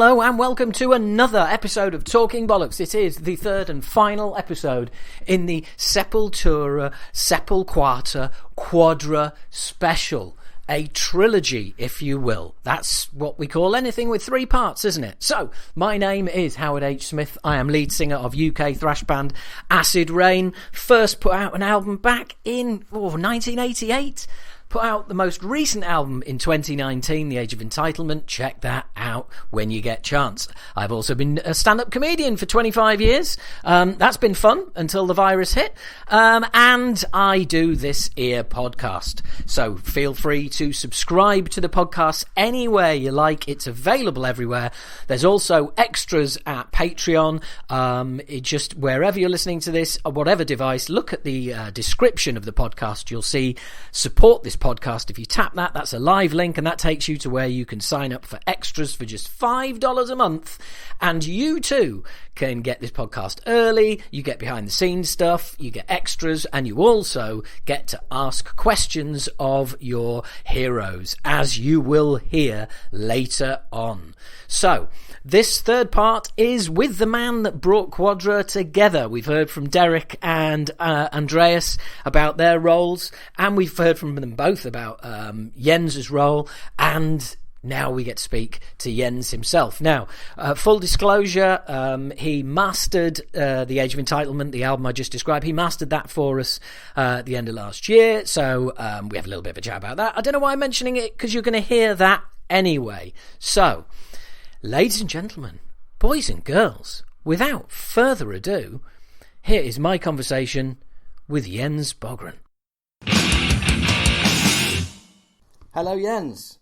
Hello and welcome to another episode of Talking Bollocks. It is the third and final episode in the Sepultura, SepulQuarta Quadra special. A trilogy, if you will. That's what we call anything with three parts, isn't it? So, my name is Howard H. Smith. I am lead singer of UK thrash band Acid Rain. First put out an album back in 1988. Put out the most recent album in 2019, The Age of Entitlement. Check that out when you get a chance. I've also been a stand-up comedian for 25 years. That's been fun until the virus hit. And I do this ear podcast. So feel free to subscribe to the podcast anywhere you like. It's available everywhere. There's also extras at Patreon. Just wherever you're listening to this, or whatever device, look at the description of the podcast. You'll see support this podcast. If you tap that, that's a live link, and that takes you to where you can sign up for extras for just $5 a month, and you too can get this podcast early. You get behind the scenes stuff, you get extras, and you also get to ask questions of your heroes, as you will hear later on. So this third part is with the man that brought Quadra together. We've heard from Derek and Andreas about their roles, and we've heard from them both about Jens's role, and now we get to speak to Jens himself. Now, full disclosure, he mastered The Age of Entitlement, the album I just described. He mastered that for us at the end of last year, so we have a little bit of a chat about that. I don't know why I'm mentioning it, because you're going to hear that anyway. So, ladies and gentlemen, boys and girls, without further ado, here is my conversation with Jens Bogran. Hello, Jens.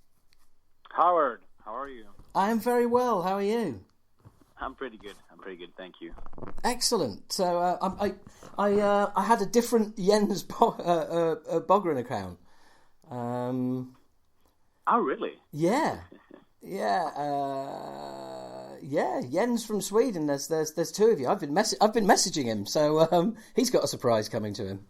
Howard, how are you? I am very well. How are you? I'm pretty good. Thank you. Excellent. So I had a different Jens Bogran account. Oh, really? Yeah. Jens from Sweden. There's two of you. I've been messaging him, so he's got a surprise coming to him.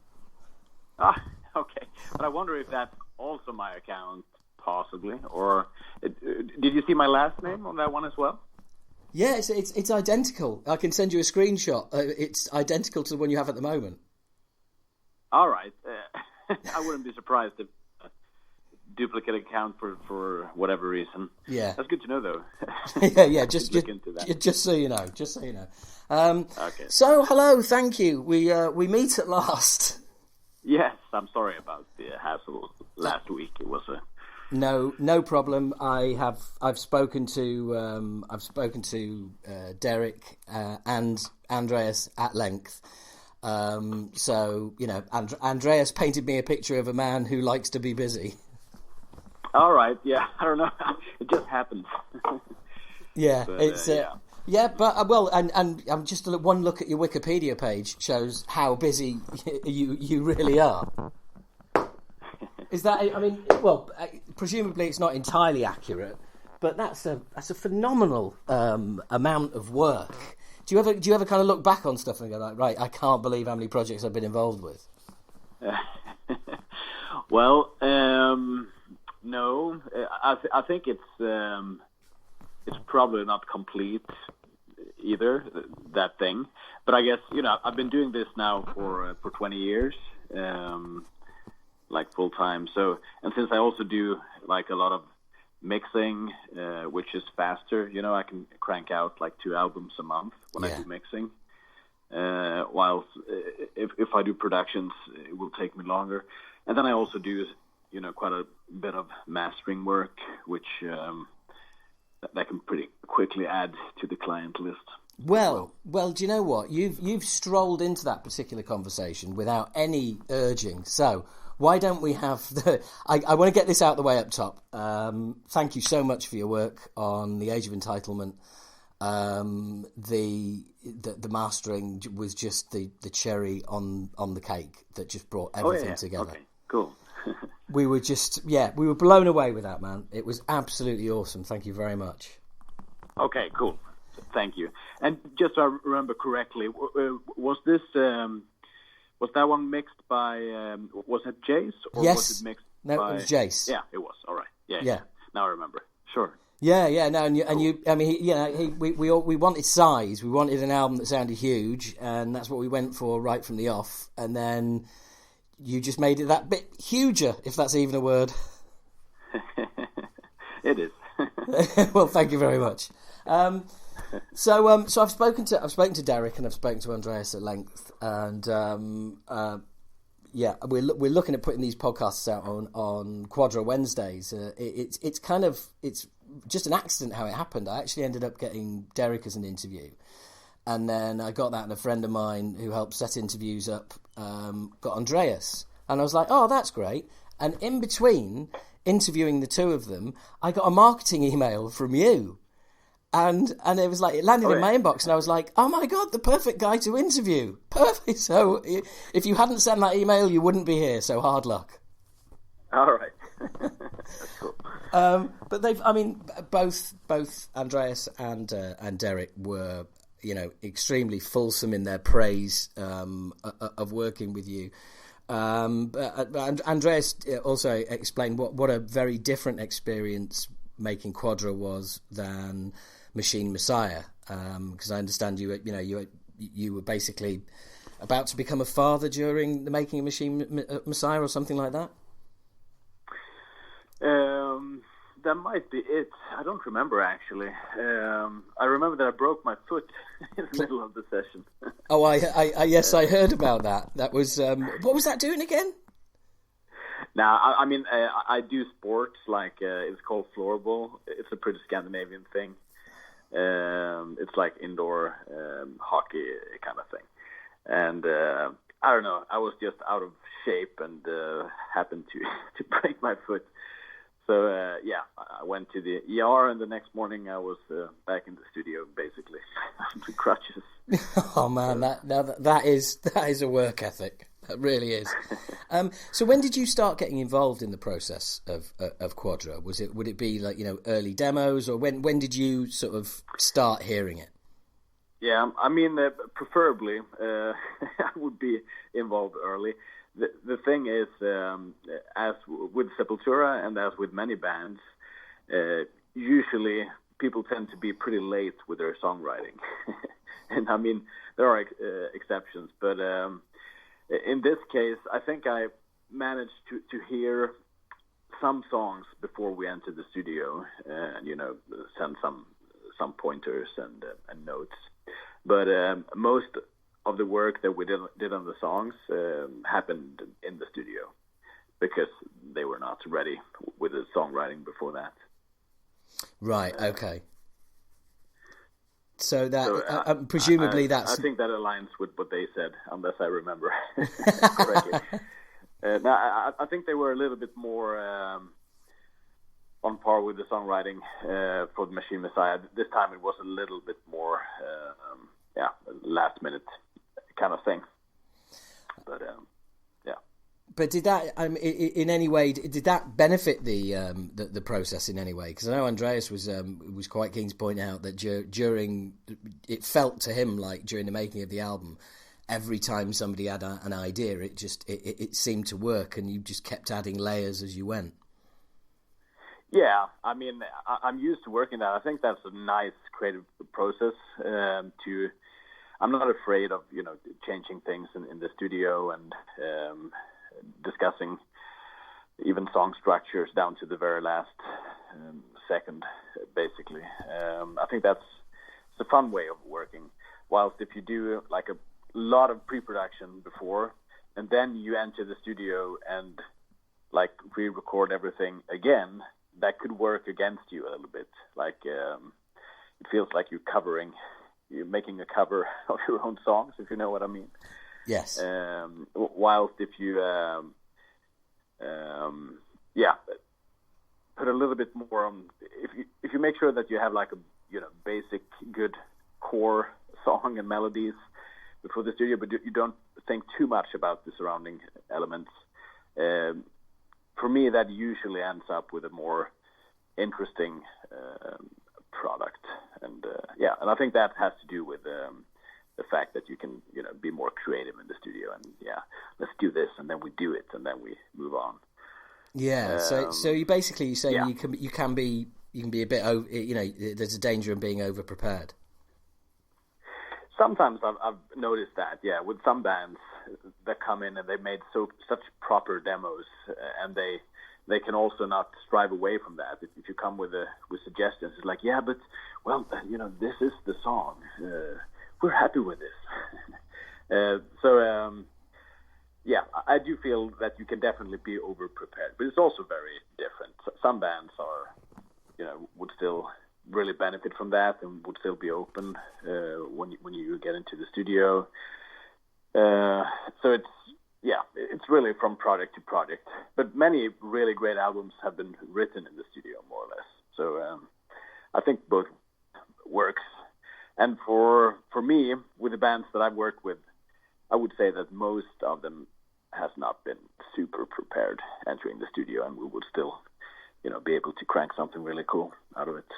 Ah, okay. But I wonder if that's also my account, possibly. Or did you see my last name on that one as well? Yeah, it's identical. I can send you a screenshot. It's identical to the one you have at the moment. All right. I wouldn't be surprised if duplicate account for whatever reason. Yeah, that's good to know, though. yeah. Just so you know. Okay. So hello, thank you. We meet at last. Yes, I'm sorry about the hassle last week. It was a no problem. I've spoken to Derek and Andreas at length. So you know, Andreas painted me a picture of a man who likes to be busy. All right, yeah, I don't know. It just happens. Yeah, but, it's yeah, but well, and I'm just one look at your Wikipedia page shows how busy you really are. Is that? I mean, well, presumably it's not entirely accurate, but that's a phenomenal amount of work. Do you ever kind of look back on stuff and go like, right, I can't believe how many projects I've been involved with? Well, no, I think it's probably not complete either, that thing. But I guess, you know, I've been doing this now for 20 years, like full time. So, and since I also do like a lot of mixing, which is faster, you know, I can crank out like 2 albums a month when I do mixing. Whilst if I do productions, it will take me longer. And then I also do, you know, quite a bit of mastering work, which that can pretty quickly add to the client list. Well, do you know what? You've strolled into that particular conversation without any urging. So why don't we have I want to get this out the way up top. Thank you so much for your work on The Age of Entitlement. The mastering was just the cherry on the cake that just brought everything together. Okay, cool. We were we were blown away with that, man. It was absolutely awesome. Thank you very much. Okay, cool. Thank you. And just so I remember correctly, was that one mixed by, was it Jace? Or yes. Was it mixed no, by... it was Jace. Yeah, it was. All right. Yeah. Now I remember. Sure. Yeah, no, and you, I mean, we wanted size, we wanted an album that sounded huge, and that's what we went for right from the off, and then you just made it that bit huger, if that's even a word. It is. Well, thank you very much. So I've spoken to Derek and I've spoken to Andreas at length, and we're looking at putting these podcasts out on Quadra Wednesdays. It's just an accident how it happened. I actually ended up getting Derek as an interview, and then I got that, and a friend of mine who helped set interviews up got Andreas, and I was like, oh, that's great. And in between interviewing the two of them, I got a marketing email from you. And it was like, it landed in my inbox, and I was like, oh my God, the perfect guy to interview. Perfect. So if you hadn't sent that email, you wouldn't be here. So hard luck. All right. That's cool. But both Andreas and Derek were, extremely fulsome in their praise of working with you. But Andreas also explained what a very different experience making Quadra was than Machine Messiah, because I understand you were basically about to become a father during the making of Machine Messiah or something like that. That might be it. I don't remember actually. I remember that I broke my foot in the middle of the session. Oh, I heard about that. That was what was that doing again? Now, I do sports, like it's called floorball. It's a pretty Scandinavian thing. It's like indoor hockey kind of thing. And I don't know, I was just out of shape and happened to break my foot. So, I went to the ER, and the next morning I was back in the studio, basically, on crutches. Oh, man, that is a work ethic. That really is. So when did you start getting involved in the process of Quadra? Would it be like, early demos, or when did you sort of start hearing it? Yeah, preferably I would be involved early. The thing is, as with Sepultura and as with many bands, usually people tend to be pretty late with their songwriting. And there are exceptions, but in this case, I think I managed to hear some songs before we entered the studio, and send some pointers and notes. But most of the work that we did on the songs happened in the studio, because they were not ready with the songwriting before that. Right. Okay. So that presumably that's. I think that aligns with what they said, unless I remember correctly. Now, I think they were a little bit more on par with the songwriting for the Machine Messiah. This time it was a little bit more, last minute kind of thing. But But did that, in any way, did that benefit the process in any way? Because I know Andreas was quite keen to point out that during, it felt to him like during the making of the album, every time somebody had an idea, it seemed to work, and you just kept adding layers as you went. Yeah, I'm used to working that. I think that's a nice creative process. I'm not afraid of changing things in the studio and discussing even song structures down to the very last second, basically. I think it's a fun way of working. Whilst if you do like a lot of pre-production before, and then you enter the studio and like re-record everything again, that could work against you a little bit. Like it feels like you're making a cover of your own songs, if you know what I mean. Yes. Whilst if you, put a little bit more on, if you make sure that you have like a basic good core song and melodies before the studio, but you don't think too much about the surrounding elements. For me, that usually ends up with a more interesting product, and I think that has to do with the fact that you can be more creative in the studio, and let's do this, and then we do it, and then we move on. Yeah. So you basically say you can be be a bit over. There's a danger in being over prepared. Sometimes I've noticed that, yeah, with some bands that come in and they made such proper demos, and they can also not strive away from that. If you come with suggestions, it's like, yeah, but this is the song. We're happy with this. Yeah, I do feel that you can definitely be over prepared, but it's also very different. Some bands would still really benefit from that and would still be open when you get into the studio. So it's really from project to project. But many really great albums have been written in the studio, more or less. So I think both works. And for me, with the bands that I've worked with, I would say that most of them has not been super prepared entering the studio, and we would still, be able to crank something really cool out of it.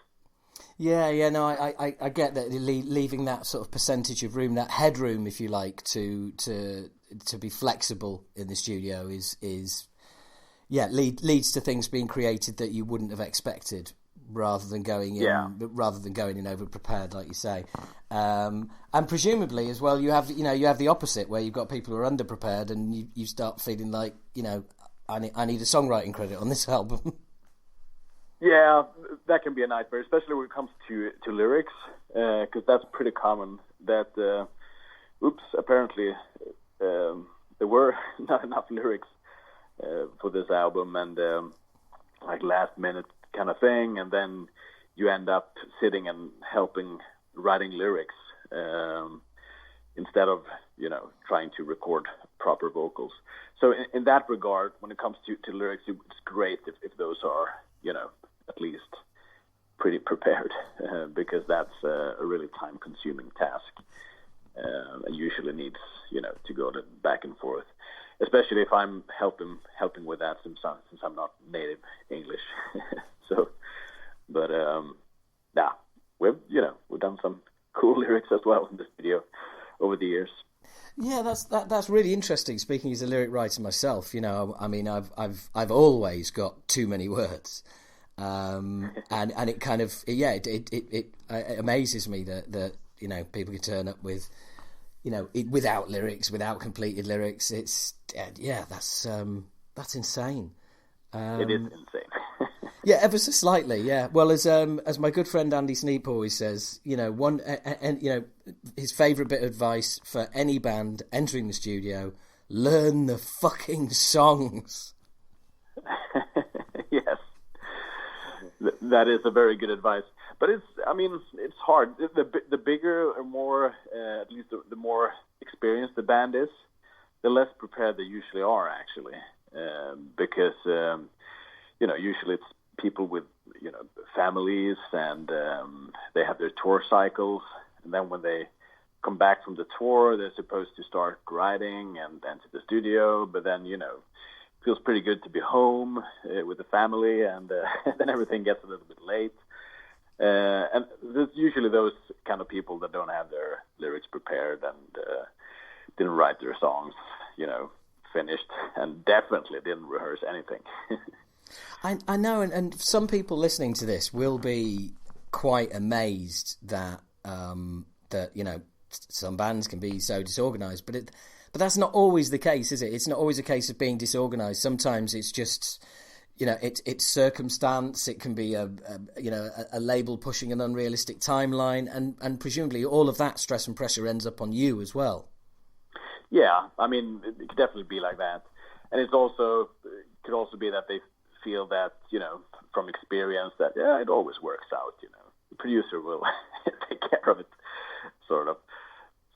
Yeah, no, I get that, leaving that sort of percentage of room, that headroom, if you like, to be flexible in the studio leads to things being created that you wouldn't have expected, rather than going in over prepared, like you say. And presumably as well, you have the opposite, where you've got people who are under prepared, and you start feeling like, I need a songwriting credit on this album. Yeah, that can be a nightmare, especially when it comes to lyrics, because that's pretty common. That apparently there were not enough lyrics for this album, and like last minute kind of thing, and then you end up sitting and helping writing lyrics instead of trying to record proper vocals. So in that regard, when it comes to lyrics, it's great if those are at least pretty prepared, because that's a really time-consuming task, and usually needs to go back and forth, especially if I'm helping with that since I'm not native English. So, but we've done some cool lyrics as well in the studio over the years. Yeah, that's really interesting. Speaking as a lyric writer myself, I've always got too many words. And it kind of it amazes me that people can turn up with without lyrics, without completed lyrics. It's that's insane. It is insane. Yeah, ever so slightly. Yeah. Well, as my good friend Andy Sneap always says, his favourite bit of advice for any band entering the studio: learn the fucking songs. Yes. That is a very good advice, but it's hard. The bigger or more, at least the more experienced the band is, the less prepared they usually are, actually, because usually it's people with families, and they have their tour cycles, and then when they come back from the tour, they're supposed to start writing and to the studio, but then feels pretty good to be home with the family, and then everything gets a little bit late. And there's usually those kind of people that don't have their lyrics prepared and didn't write their songs, finished, and definitely didn't rehearse anything. I know, and some people listening to this will be quite amazed that some bands can be so disorganized, but that's not always the case, is it? It's not always a case of being disorganized. Sometimes it's just, it's circumstance. It can be a label pushing an unrealistic timeline, and presumably all of that stress and pressure ends up on you as well. Yeah, it could definitely be like that, and it could also be that they feel that from experience that it always works out. The producer will take care of it, sort of.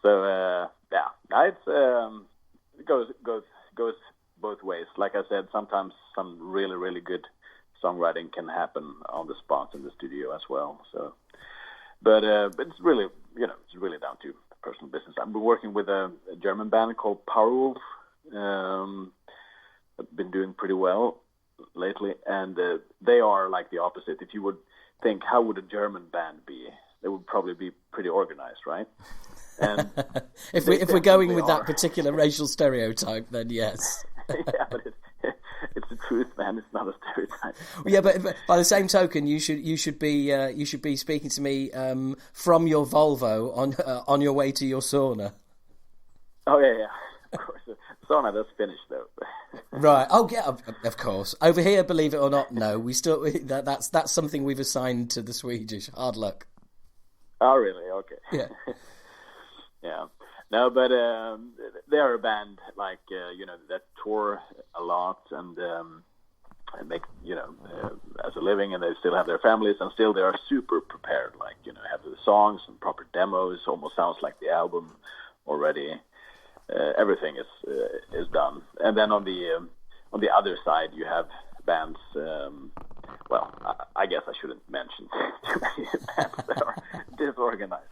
So it goes both ways. Like I said, sometimes some really, really good songwriting can happen on the spot in the studio as well. So, but it's really down to personal business. I've been working with a German band called Powerwolf. I've been doing pretty well lately, and they are like the opposite. If you would think, how would a German band be? They would probably be pretty organized, right? And if we're going with that particular racial stereotype, then yes. Yeah, but it's truth, man. It's not a stereotype. Yeah, but by the same token, you should be speaking to me from your Volvo on your way to your sauna. Oh yeah, of course. Sauna that's finished though. Right. Oh yeah, of course. Over here, believe it or not, no. That's something we've assigned to the Swedish. Hard luck. Oh really? Okay. Yeah. Yeah. No, but they're a band like that tour a lot and make as a living, and they still have their families, and still they are super prepared. Like have the songs and proper demos. Almost sounds like the album already. Everything is done, and then on the other side you have bands. I guess I shouldn't mention too many bands that are disorganized,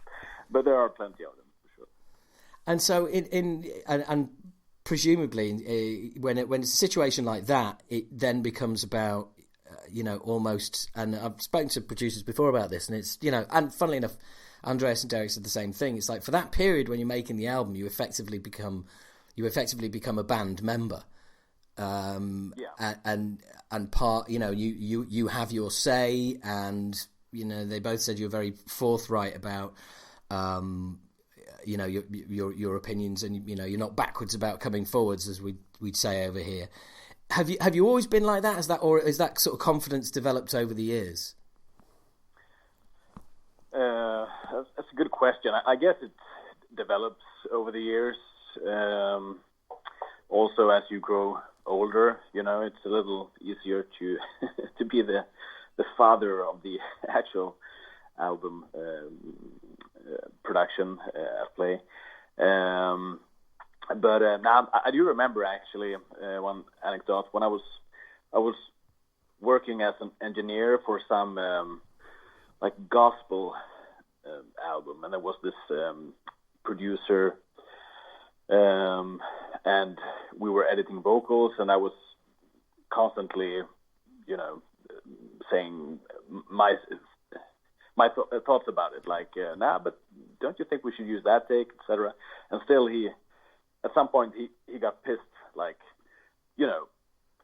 but there are plenty of them for sure. And so, and presumably, when it's a situation like that, it then becomes about almost. And I've spoken to producers before about this, and it's and funnily enough, Andreas and Derek said the same thing. It's like for that period when you're making the album, you effectively become a band member, and part. You have your say, and they both said you're very forthright about your opinions, and you're not backwards about coming forwards, as we'd say over here. Have you always been like that? Is that sort of confidence developed over the years? That's a good question. I guess it develops over the years. Also, as you grow older, it's a little easier to to be the father of the actual album production at play. But now I do remember actually one anecdote when I was working as an engineer for some like gospel album, and there was this producer, and we were editing vocals, and I was constantly, saying my thoughts about it, like, but don't you think we should use that take, etc. And still, at some point he got pissed, like,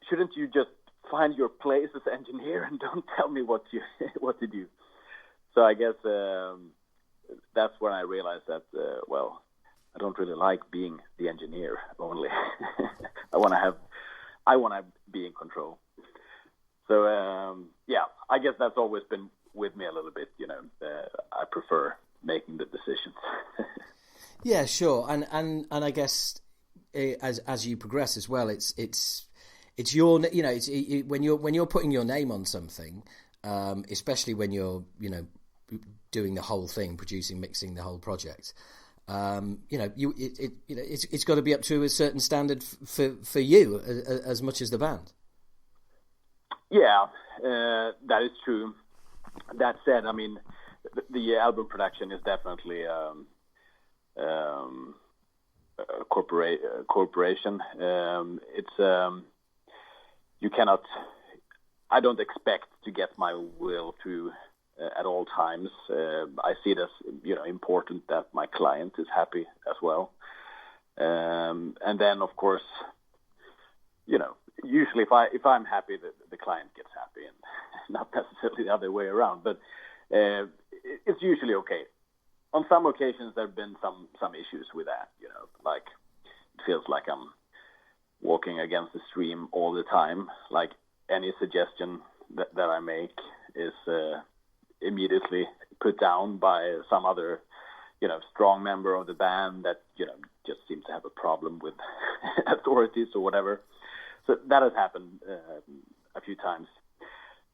shouldn't you just find your place as engineer and don't tell me what to do? So I guess that's when I realized that I don't really like being the engineer only. I want to be in control. So I guess that's always been with me a little bit. I prefer making the decisions. Yeah, sure, and I guess as you progress as well, it's your when you're putting your name on something, especially when you're doing the whole thing, producing, mixing the whole project. It's got to be up to a certain standard for you as much as the band. Yeah, that is true. That said, I mean, the album production is definitely a corporation. It's you cannot. I don't expect to get my will through at all times. I see it as important that my client is happy as well. And then of course, usually if I'm happy, the client gets happy, and not necessarily the other way around. But it's usually okay. On some occasions, there have been some issues with that. Like it feels like I'm walking against the stream all the time. Like any suggestion that I make is immediately put down by some other, strong member of the band that, just seems to have a problem with authorities or whatever. So that has happened a few times.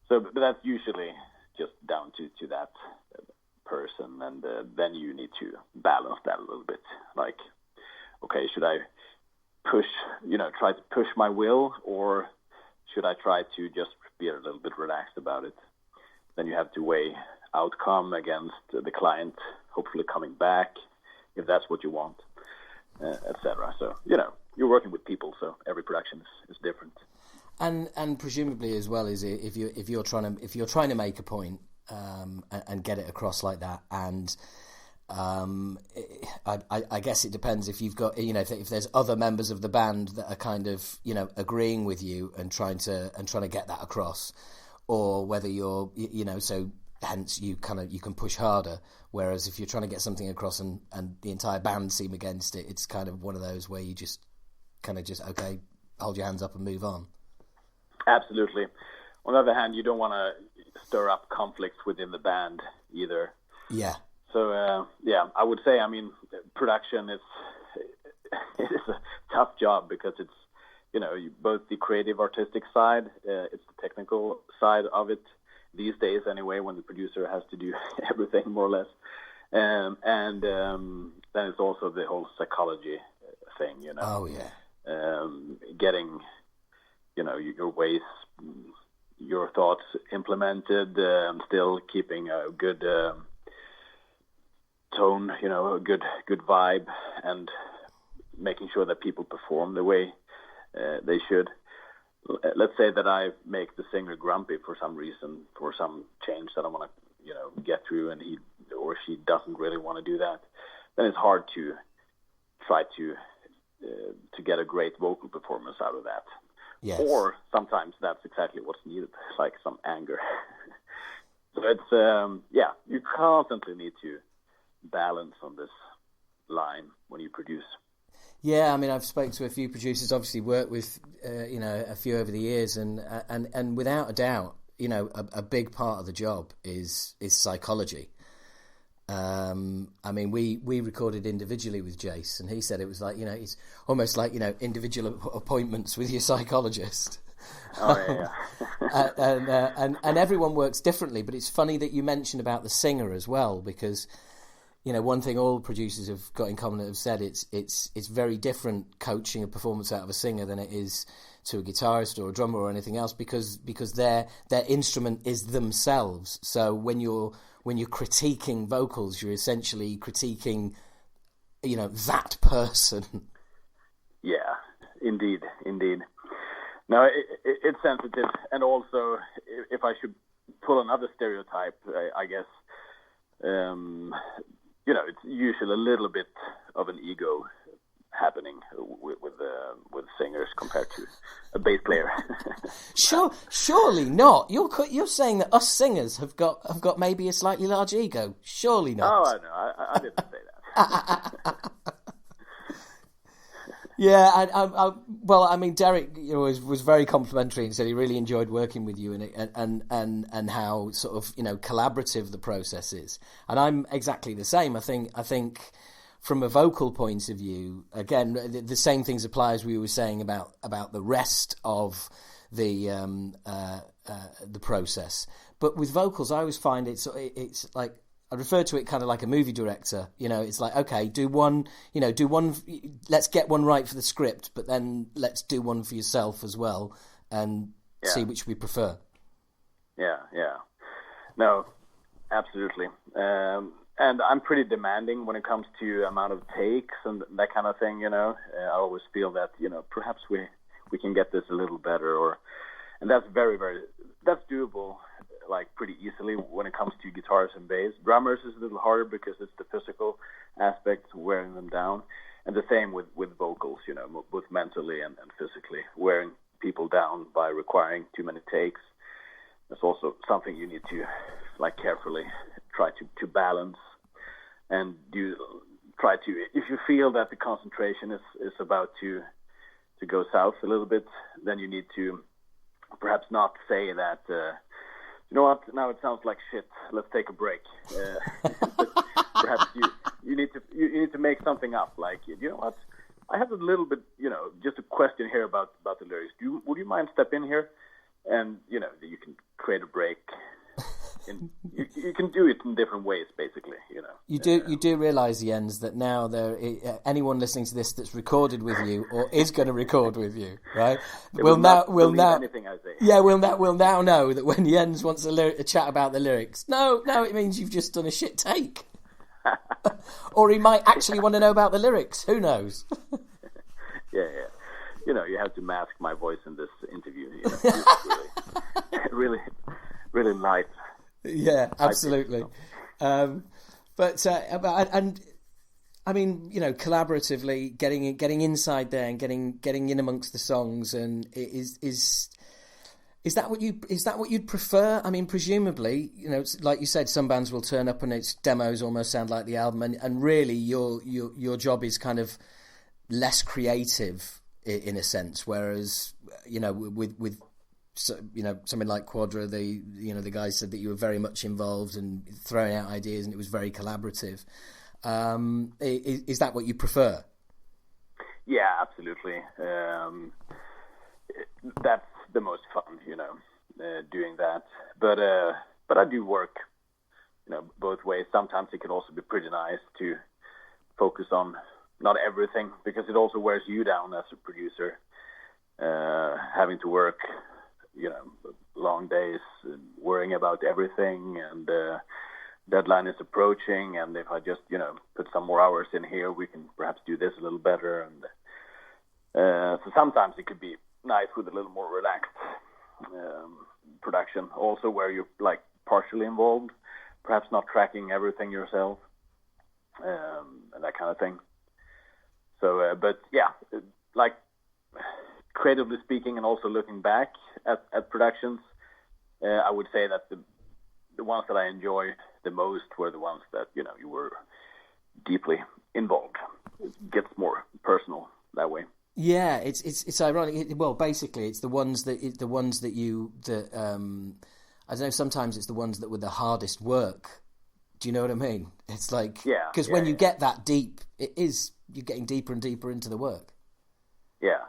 So but that's usually just down to that person, and then you need to balance that a little bit. Like, okay, should I try to push my will, or should I try to just be a little bit relaxed about it? Then you have to weigh outcome against the client, hopefully coming back, if that's what you want, etc. So, you're working with people, so every production is different. And presumably as well, is if you're trying to make a point and get it across like that, and I guess it depends if you've got, if there's other members of the band that are kind of, agreeing with you and trying to get that across, or whether you're, so hence you can push harder. Whereas if you're trying to get something across and the entire band seem against it, it's kind of one of those where you just okay, hold your hands up and move on. Absolutely. On the other hand, you don't want to stir up conflicts within the band either. Yeah. So, I would say, production it is a tough job because it's, both the creative artistic side, it's the technical side of it these days anyway, when the producer has to do everything more or less. And then it's also the whole psychology thing, Oh, yeah. Getting, your ways, your thoughts implemented, still keeping a good tone, a good vibe, and making sure that people perform the way they should. Let's say that I make the singer grumpy for some reason, for some change that I want to, get through, and he or she doesn't really want to do that. Then it's hard to try to get a great vocal performance out of that. Yes. Or sometimes that's exactly what's needed, like some anger. So it's you constantly need to balance on this line when you produce. Yeah, I've spoken to a few producers, obviously worked with, a few over the years, and without a doubt, a big part of the job is psychology. We recorded individually with Jace, and he said it was like, it's almost like, individual appointments with your psychologist. Oh, yeah. And everyone works differently, but it's funny that you mentioned about the singer as well, because one thing all producers have got in common that have said it's very different coaching a performance out of a singer than it is to a guitarist or a drummer or anything else, because their instrument is themselves. So when you're critiquing vocals, you're essentially critiquing, that person. Yeah, indeed. No, it's sensitive, and also if I should pull another stereotype, I guess. It's usually a little bit of an ego happening with singers compared to a bass player. Surely not. You're saying that us singers have got maybe a slightly large ego. Surely not. Oh, I know. I didn't say that. Yeah, Derek was very complimentary and said he really enjoyed working with you and how sort of collaborative the process is. And I'm exactly the same. I think from a vocal point of view, again, the same things apply as we were saying about the rest of the process. But with vocals, I always find it's like, I refer to it kind of like a movie director. It's like, okay, do one, let's get one right for the script, but then let's do one for yourself as well and see which we prefer. Yeah. No, absolutely. And I'm pretty demanding when it comes to amount of takes and that kind of thing, I always feel that, perhaps we can get this a little better, and that's very, very, that's doable, like pretty easily when it comes to guitars and bass. Drummers is a little harder because it's the physical aspect wearing them down, and the same with vocals, both mentally and physically, wearing people down by requiring too many takes. That's also something you need to carefully try to balance, and try to, if you feel that the concentration is about to go south a little bit, then you need to perhaps not say that, you know what, now it sounds like shit, let's take a break. Perhaps you need to make something up, like, you know what, I have a little bit, just a question here about the lyrics. Would you mind step in here? And, you can create a break. You can do it in different ways, basically. You do realise, Jens, that now anyone listening to this that's recorded with you or is going to record with you, right? We'll now anything I say. Yeah, we'll now know that when Jens wants a chat about the lyrics, no, it means you've just done a shit take, or he might actually want to know about the lyrics. Who knows? Yeah. You have to mask my voice in this interview. Really light. Yeah, absolutely. But and I mean, you know, collaboratively getting inside there and getting in amongst the songs, and is that what you'd prefer? I mean, presumably, you know, like you said, some bands will turn up and its demos almost sound like the album, and really your job is kind of less creative in a sense, whereas, you know, with you know, something like Quadra, the guys said that you were very much involved and throwing out ideas, and it was very collaborative. Is that what you prefer? Yeah, absolutely. That's the most fun, you know, doing that. But I do work, you know, both ways. Sometimes it can also be pretty nice to focus on not everything, because it also wears you down as a producer, having to work, you know, long days, worrying about everything, and deadline is approaching, and if I just, you know, put some more hours in here, we can perhaps do this a little better. And so sometimes it could be nice with a little more relaxed production, also where you're like partially involved, perhaps not tracking everything yourself, and that kind of thing. So, but yeah, like creatively speaking, and also looking back at productions, I would say that the ones that I enjoy the most were the ones that, you know, you were deeply involved. It gets more personal that way. Yeah, it's ironic. Well, basically, it's the ones that I don't know. Sometimes it's the ones that were the hardest work. Do you know what I mean? It's like, because when you get that deep, you're getting deeper and deeper into the work. Yeah,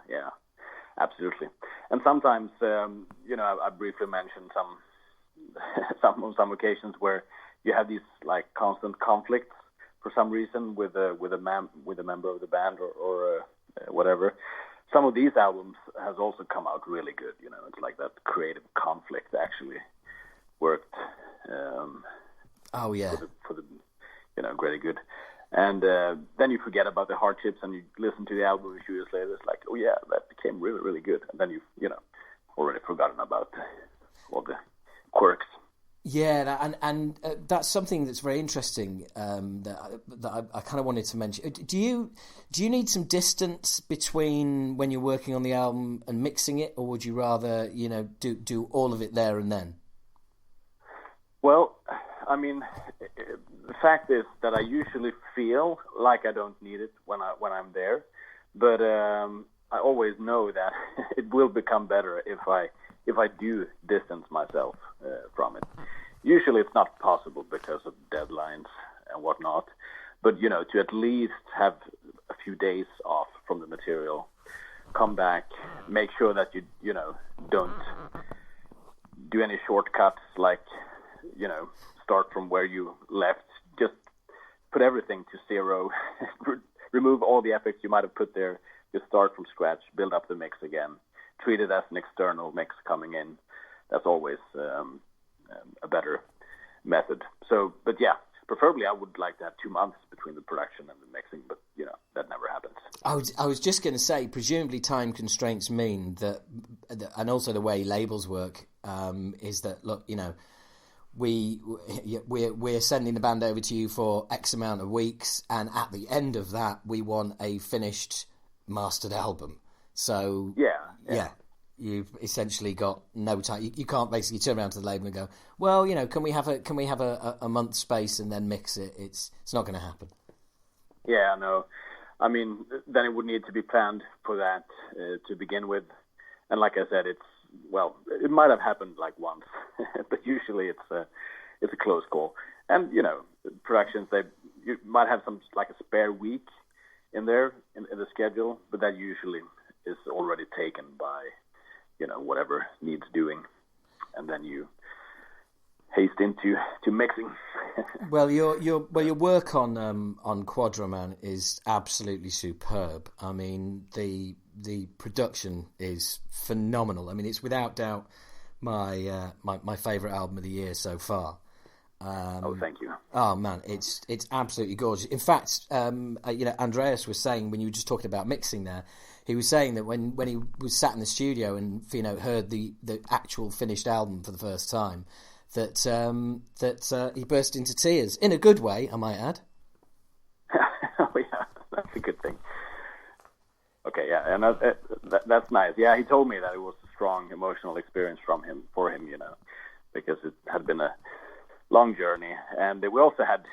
absolutely. And sometimes, you know, I briefly mentioned some occasions where you have these like constant conflicts for some reason with a member of the band or whatever. Some of these albums has also come out really good. You know, it's like that creative conflict actually worked. For the you know, really good. And then you forget about the hardships, and you listen to the album a few years later. It's like, oh yeah, that became really, really good. And then you know, already forgotten about all the quirks. Yeah, and that's something that's very interesting that I kind of wanted to mention. Do you need some distance between when you're working on the album and mixing it, or would you rather, you know, do all of it there and then? Well, I mean, the fact is that I usually feel like I don't need it when I'm there, but I always know that it will become better if I do distance myself from it. Usually it's not possible because of deadlines and whatnot, but, you know, to at least have a few days off from the material, come back, make sure that you know, don't do any shortcuts, like, you know, start from where you left, just put everything to zero, remove all the effects you might have put there, just start from scratch, build up the mix again, treat it as an external mix coming in. That's always a better method. So, but yeah, preferably I would like to have 2 months between the production and the mixing, but, you know, that never happens. I was just going to say, presumably time constraints mean that, and also the way labels work, is that, look, you know, we're sending the band over to you for X amount of weeks, and at the end of that, we want a finished mastered album. So yeah, you've essentially got no time. You can't basically turn around to the label and go, well, you know, can we have a month's space and then mix it? It's not going to happen. Yeah, no. I mean, then it would need to be planned for that to begin with, and like I said, it might have happened like once, but usually it's a close call. And, you know, productions, you might have some, like a spare week in there in the schedule, but that usually is already taken by, you know, whatever needs doing, and then you haste into mixing. Well, your work on Quadra, man, is absolutely superb. I mean, the production is phenomenal. I mean, it's without doubt my favorite album of the year so far. Thank you. Oh man, it's absolutely gorgeous. In fact, you know, Andreas was saying, when you were just talking about mixing there, he was saying that when he was sat in the studio and, you know, heard the actual finished album for the first time, that he burst into tears in a good way, I might add. Oh yeah, that's a good thing. Okay, yeah, and that's nice. Yeah, he told me that it was a strong emotional experience for him, because it had been a long journey, and we also had,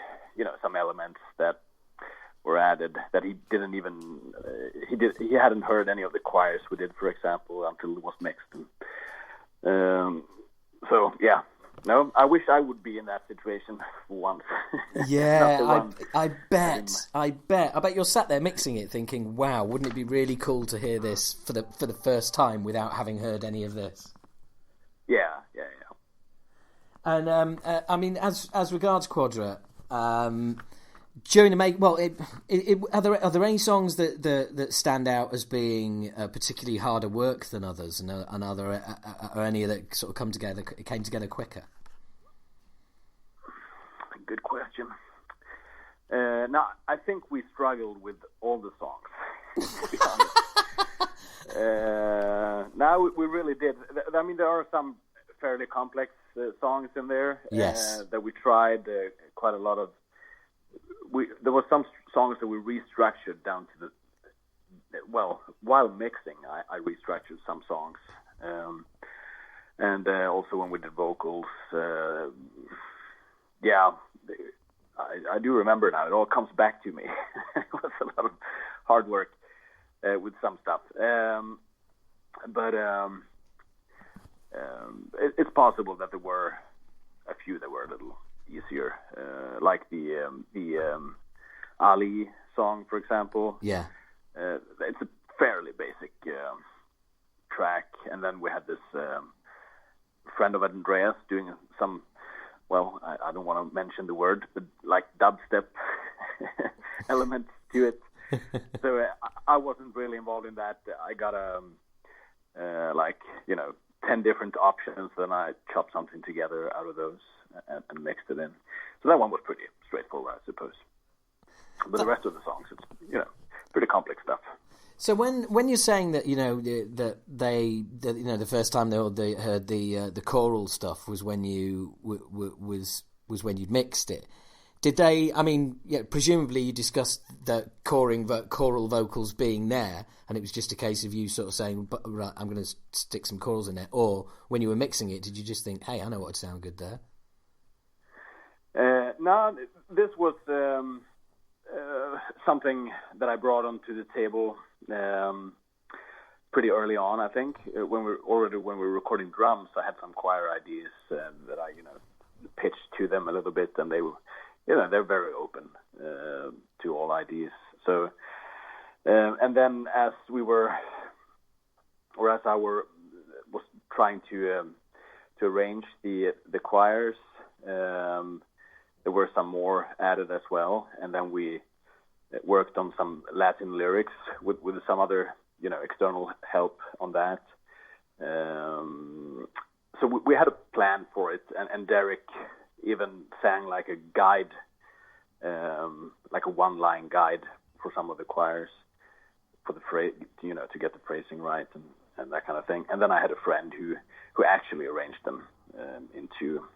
some elements that were added that he didn't even he hadn't heard any of the choirs we did, for example, until it was mixed. And, so yeah. No, I wish I would be in that situation once. Yeah, I bet. I bet you're sat there mixing it, thinking, "Wow, wouldn't it be really cool to hear this for the first time without having heard any of this?" Yeah. And I mean, as regards Quadra, during the make, well, are there any songs that stand out as being particularly harder work than others, and are any that sort of came together quicker? Good question. Now, I think we struggled with all the songs. To be honest. Now we really did. I mean, there are some fairly complex songs in there. Yes. That we tried quite a lot of. There were some songs that we restructured down to while mixing, I restructured some songs. And also when we did vocals, I do remember now. It all comes back to me. It was a lot of hard work with some stuff. But it's possible that there were a few that were a little easier, like the Ali song, for example. Yeah. It's a fairly basic track, and then we had this friend of Andreas doing some, well, I don't want to mention the word, but like dubstep elements to it. So I wasn't really involved in that. I got 10 different options, then I chopped something together out of those and mixed it in. So that one was pretty straightforward, I suppose. But the rest of the songs, it's pretty complex stuff. So when you're saying that the first time they heard the choral stuff was when you was when you mixed it, did they? I mean, presumably you discussed the choral vocals being there, and it was just a case of you sort of saying, "Right, I'm going to stick some chorals in there." Or when you were mixing it, did you just think, "Hey, I know what would sound good there"? No, this was something that I brought onto the table pretty early on. I think when we were recording drums, I had some choir ideas that I pitched to them a little bit, and they were. They're very open to all ideas. So, and then as I was trying to arrange the choirs, there were some more added as well, and then we worked on some Latin lyrics with some other external help on that. So we had a plan for it, and Derek even sang like a guide, like a one-line guide for some of the choirs for the phrase, to get the phrasing right and that kind of thing. And then I had a friend who actually arranged them into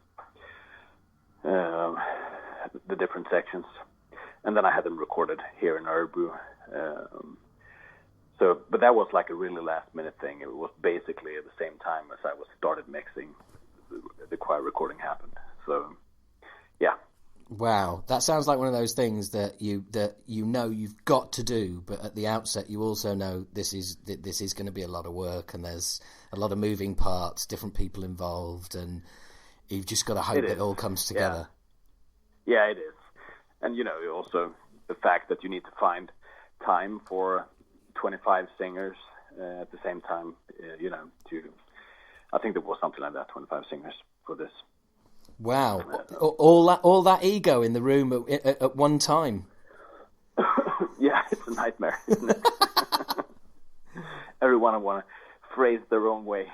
the different sections, and then I had them recorded here in Örebro. But that was like a really last-minute thing. It was basically at the same time as I started mixing, the choir recording happened. So, yeah. Wow, that sounds like one of those things that you've got to do, but at the outset you also know this is going to be a lot of work, and there's a lot of moving parts, different people involved, and you've just got to hope it all comes together. Yeah, it is. And also the fact that you need to find time for 25 singers at the same time. I think there was something like that, 25 singers for this. Wow, all that ego in the room at one time. Yeah, it's a nightmare, isn't it? Everyone want to phrase their own way.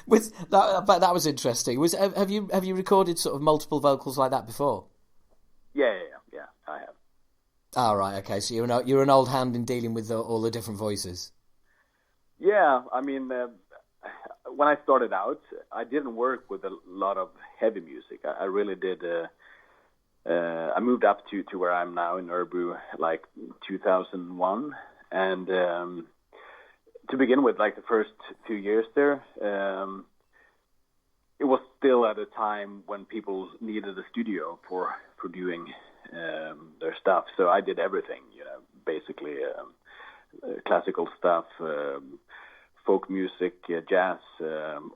But that was interesting. Have you recorded sort of multiple vocals like that before? Yeah, I have. Oh, right, okay. So you're an old hand in dealing with all the different voices. Yeah, I mean, when I started out, I didn't work with a lot of heavy music. I really did. I moved up to where I'm now in Örebro, like 2001, and to begin with, like the first few years there, it was still at a time when people needed a studio for doing their stuff. So I did everything, basically classical stuff, folk music, jazz,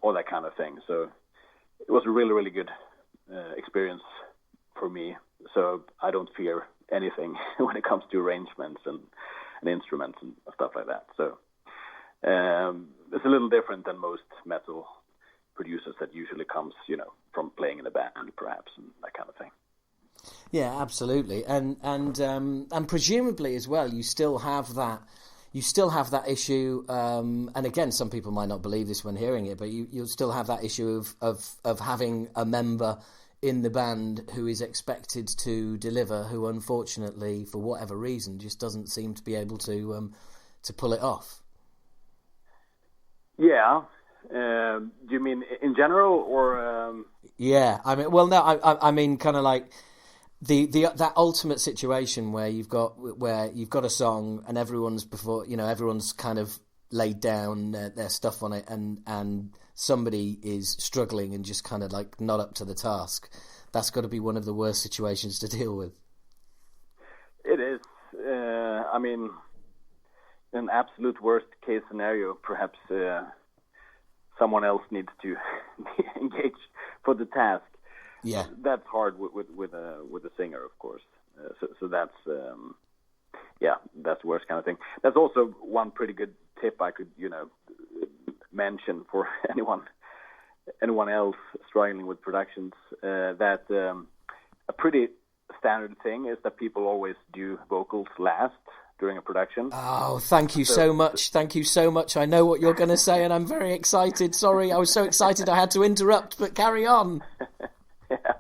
all that kind of thing. So it was a really, really good experience for me. So I don't fear anything when it comes to arrangements and instruments and stuff like that. So it's a little different than most metal producers that usually comes, from playing in a band, perhaps, and that kind of thing. Yeah, absolutely, and presumably as well, you still have that issue. And again, some people might not believe this when hearing it, but you'll still have that issue of having a member in the band who is expected to deliver, who unfortunately, for whatever reason, just doesn't seem to be able to pull it off. Yeah. Do you mean in general, or? Yeah, I mean, well, no, I mean, kind of like that ultimate situation where you've got a song and everyone's kind of laid down their stuff on it, and somebody is struggling and just kind of like not up to the task. That's got to be one of the worst situations to deal with. It is. I mean, an absolute worst case scenario, perhaps. Someone else needs to engage for the task. Yeah, that's hard with a singer, of course. So that's that's the worst kind of thing. That's also one pretty good tip I could mention for anyone else struggling with productions. That a pretty standard thing is that people always do vocals last during a production. Oh, thank you so much. Thank you so much. I know what you're going to say, and I'm very excited. Sorry, I was so excited I had to interrupt, but carry on. Yeah,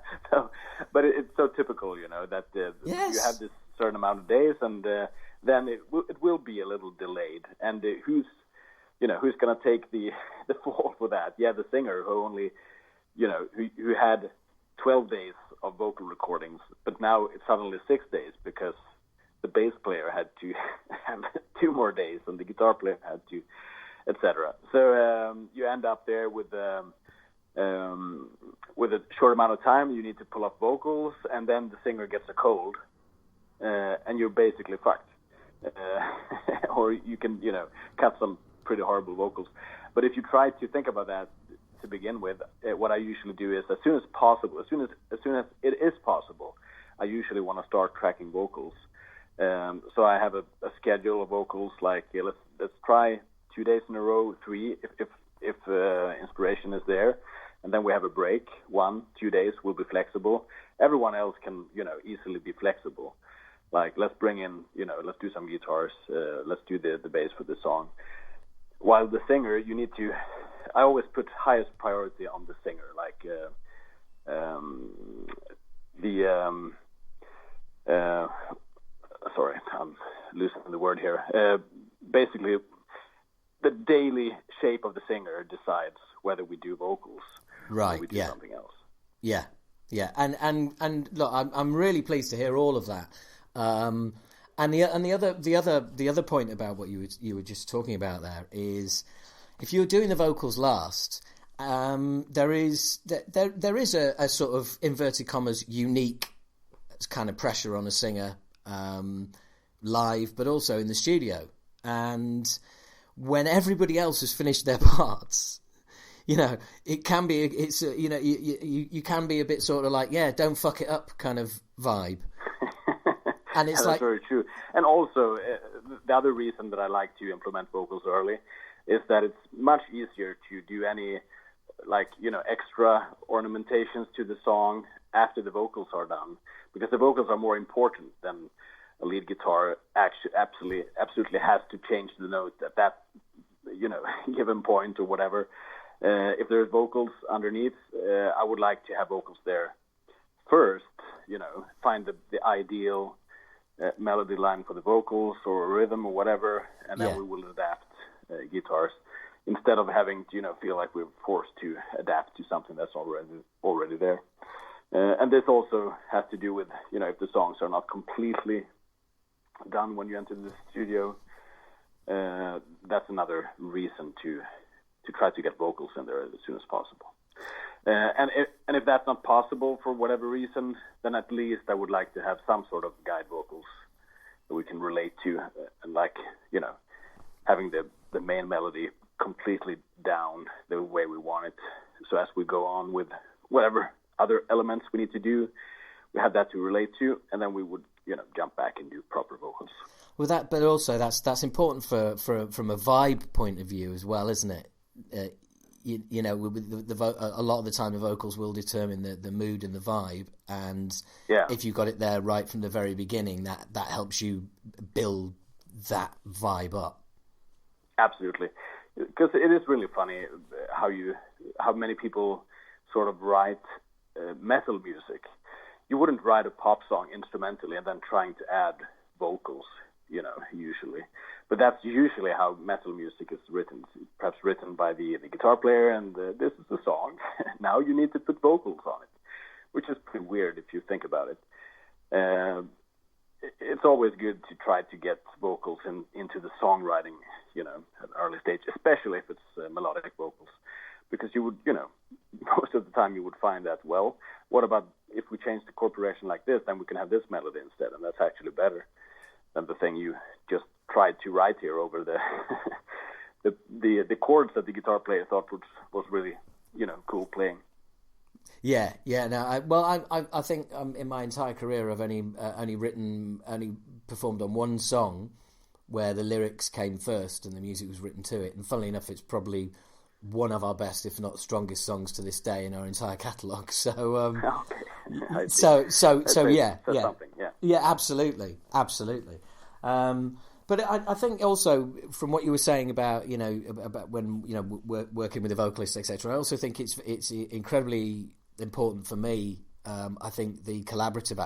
but it's so typical, that yes. You have this certain amount of days, and then it will be a little delayed. And who's going to take the fall for that? Yeah, the singer who only, who had 12 days of vocal recordings, but now it's suddenly 6 days because the bass player had to have 2 more days, and the guitar player had to, etc. So you end up there with a short amount of time. You need to pull up vocals, and then the singer gets a cold, and you're basically fucked. Or you can, cut some pretty horrible vocals. But if you try to think about that to begin with, what I usually do is as soon as it is possible, I usually want to start tracking vocals. So I have a schedule of vocals, like let's try 2 days in a row, 3 if inspiration is there, and then we have a break. 1-2 days will be flexible. Everyone else can easily be flexible. Like let's bring in let's do some guitars, let's do the bass for the song. While the singer, I always put highest priority on the singer, like sorry, I'm losing the word here. Basically, the daily shape of the singer decides whether we do vocals right, or we do something else. Yeah, yeah, and look, I'm really pleased to hear all of that. And the other point about what you were just talking about there is, if you're doing the vocals last, there is a sort of inverted commas unique kind of pressure on a singer. Live, but also in the studio, and when everybody else has finished their parts, it can be you can be a bit sort of like, don't fuck it up kind of vibe. And it's that's very true. And also the other reason that I like to implement vocals early is that it's much easier to do any extra ornamentations to the song after the vocals are done, because the vocals are more important than a lead guitar absolutely has to change the note at that given point or whatever. If there's vocals underneath, I would like to have vocals there first. Find the ideal melody line for the vocals or rhythm or whatever, and then we will adapt guitars. instead of having to, feel like we're forced to adapt to something that's already there. And this also has to do with, if the songs are not completely done when you enter the studio, that's another reason to try to get vocals in there as soon as possible. And if that's not possible for whatever reason, then at least I would like to have some sort of guide vocals that we can relate to, and having the main melody completely down the way we want it. So as we go on with whatever other elements we need to do, we have that to relate to, and then we would jump back and do proper vocals. Well, but also that's important from a vibe point of view as well, isn't it? A lot of the time the vocals will determine the mood and the vibe, and if you got it there right from the very beginning, that helps you build that vibe up. Absolutely, because it is really funny how many people sort of write metal music. You wouldn't write a pop song instrumentally and then trying to add vocals, usually. But that's usually how metal music is written. It's perhaps written by the guitar player, and this is the song. Now you need to put vocals on it, which is pretty weird if you think about it. It's always good to try to get vocals into the songwriting, at an early stage, especially if it's melodic vocals. Because you would, most of the time you would find that, well, what about if we change the chord progression like this, then we can have this melody instead, and that's actually better than the thing you just tried to write here over the chords that the guitar player thought was really, cool playing. Yeah. No, I think in my entire career I've only performed on one song where the lyrics came first and the music was written to it, and funnily enough, it's probably one of our best, if not strongest, songs to this day in our entire catalogue. So, so yeah, absolutely. But I think also from what you were saying about about when we're working with the vocalists, etc. I also think it's incredibly important for me. I think the collaborative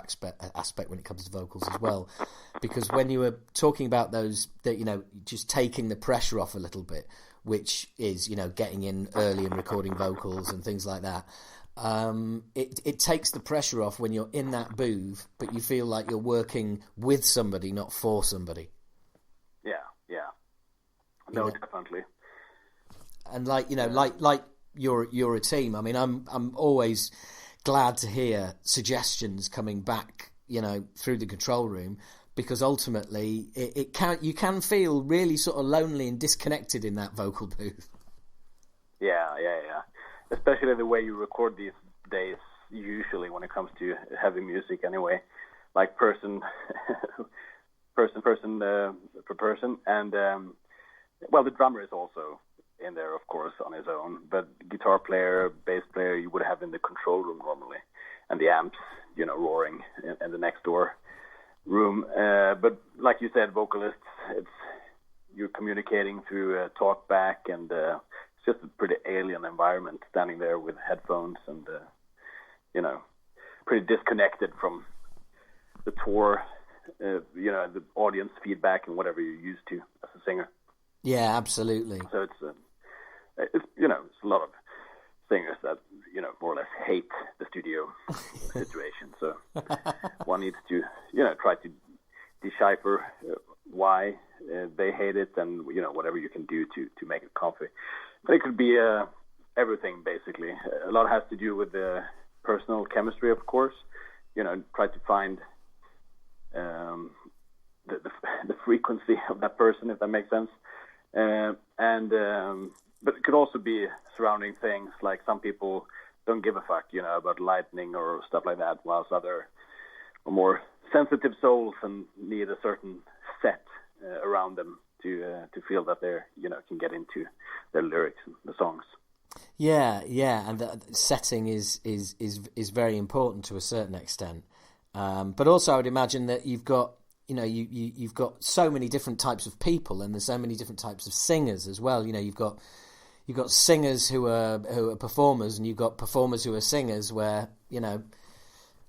aspect when it comes to vocals as well, because when you were talking about those, just taking the pressure off a little bit, which is, getting in early and recording vocals and things like that. It takes the pressure off when you're in that booth, but you feel like you're working with somebody, not for somebody. Yeah. No, definitely. And like you're a team. I mean, I'm always glad to hear suggestions coming back, through the control room, because ultimately you can feel really sort of lonely and disconnected in that vocal booth. Yeah. Especially the way you record these days, usually when it comes to heavy music anyway, like person per person. And, the drummer is also in there, of course, on his own. But guitar player, bass player, you would have in the control room normally. And the amps, roaring in the next door room. But like you said, vocalists, you're communicating through talk back, and it's just a pretty alien environment standing there with headphones and, pretty disconnected from the tour, the audience feedback and whatever you're used to as a singer. Yeah, absolutely. So it's a lot of singers that, more or less hate the studio situation. So one needs to, try to decipher why they hate it, and, whatever you can do to make it comfy. But it could be everything, basically. A lot has to do with the personal chemistry, of course. Try to find the frequency of that person, if that makes sense. But it could also be surrounding things, like some people don't give a fuck, about lightning or stuff like that, whilst other are more sensitive souls and need a certain set around them to feel that they're, can get into their lyrics and the songs. Yeah, and the setting is very important to a certain extent. But also, I would imagine that you've got, you've got so many different types of people, and there's so many different types of singers as well. You've got singers who are performers, and you've got performers who are singers, where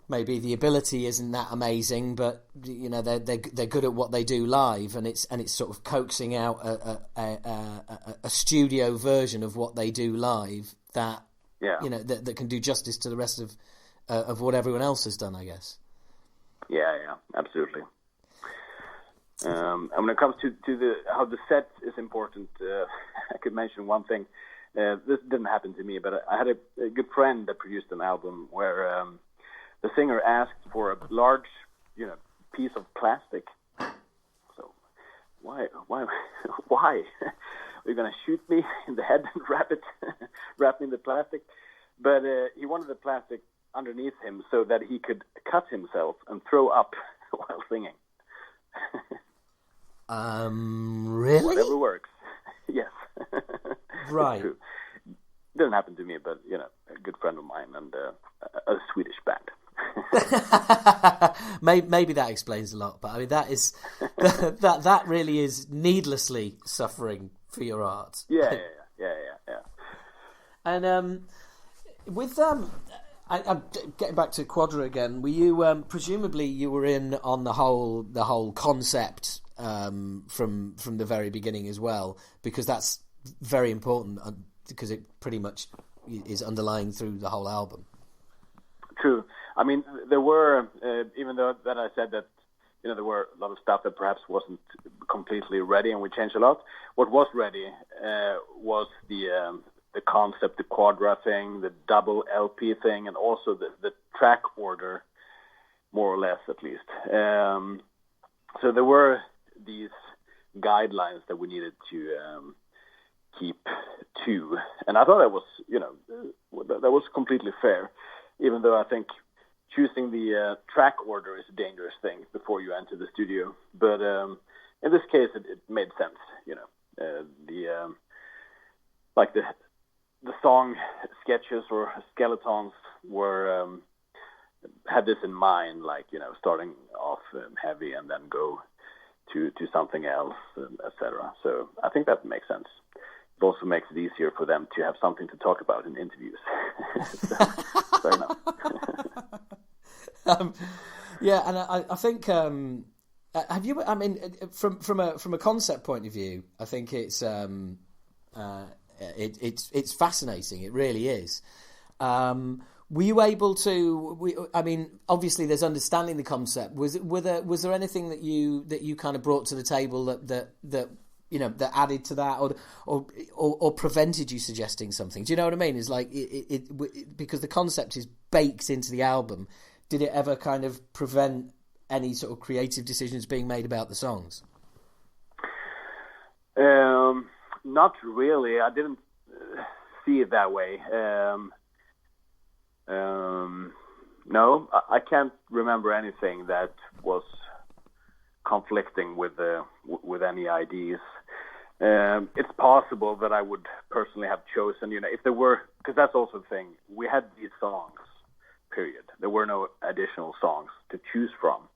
maybe the ability isn't that amazing, but they're good at what they do live, and it's sort of coaxing out a a studio version of what they do live that Yeah. that can do justice to the rest of what everyone else has done, I guess. Yeah, absolutely. And when it comes to how the set is important, I could mention one thing. This didn't happen to me, but I had a good friend that produced an album where the singer asked for a large, piece of plastic. So why are you gonna shoot me in the head and wrap me in the plastic? But he wanted the plastic underneath him so that he could cut himself and throw up while singing. Really? Whatever works. Yes. Right. Didn't happen to me, but a good friend of mine and a Swedish band. Maybe that explains a lot, but I mean that is that really is needlessly suffering for your art. Yeah. And with I'm getting back to Quadra again. Were you presumably you were in on the whole concept from the very beginning as well, because that's very important because it pretty much is underlying through the whole album. True. I mean, there were even though that I said that there were a lot of stuff that perhaps wasn't completely ready, and we changed a lot. What was ready was the concept, the Quadra thing, the double LP thing, and also the track order, more or less at least. So there were these guidelines that we needed to keep to, and I thought that was that was completely fair, even though I think choosing the track order is a dangerous thing before you enter the studio. But in this case, it made sense. The song sketches or skeletons were had this in mind, starting off heavy and then go to something else, etc. So I think that makes sense. It also makes it easier for them to have something to talk about in interviews. Fair enough. Yeah, and I think have you? I mean, from a concept point of view, I think it's fascinating. It really is. Were you able to? I mean, obviously, there's understanding the concept. Was there anything that you kind of brought to the table that added to that, or prevented you suggesting something? Do you know what I mean? It's like it because the concept is baked into the album. Did it ever kind of prevent any sort of creative decisions being made about the songs? Not really. I didn't see it that way. No, I can't remember anything that was conflicting with any ideas. It's possible that I would personally have chosen, if there were, because that's also the thing. We had these songs, period. There were no additional songs to choose from,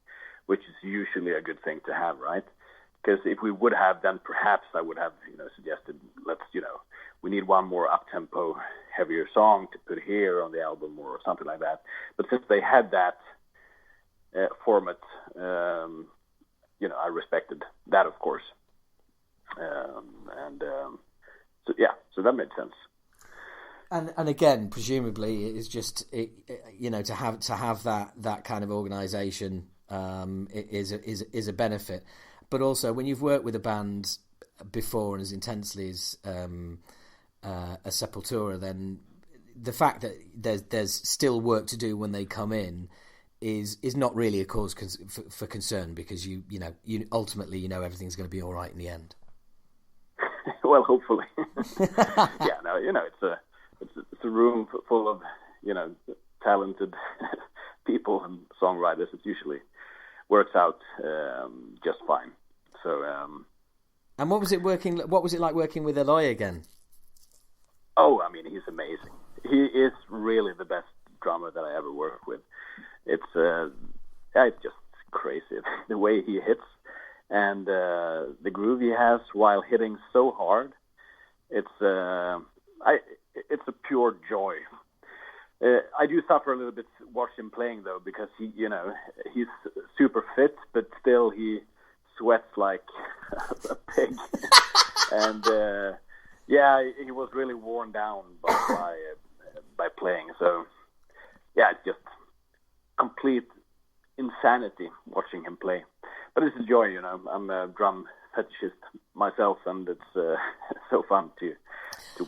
which is usually a good thing to have, right? Because if we would have, then perhaps I would have, suggested, we need one more up-tempo, heavier song to put here on the album or something like that. But since they had that format, I respected that, of course. So that made sense. And again, presumably, it is just to have that kind of organisation is a benefit. But also, when you've worked with a band before and as intensely as Sepultura, then the fact that there's still work to do when they come in is not really a cause for concern, because you ultimately everything's going to be all right in the end. Well, hopefully. Yeah, no, it's a room full of talented people and songwriters. It usually works out just fine. So. And what was it like working with Eloy again? Oh, I mean, he's amazing. He is really the best drummer that I ever worked with. It's just crazy the way he hits and the groove he has while hitting so hard. It's a pure joy. I do suffer a little bit to watch him playing though, because he's super fit, but still he sweats like a pig, and Yeah, he was really worn down by playing. So, yeah, it's just complete insanity watching him play. But it's a joy, you know. I'm a drum fetishist myself, and it's so fun to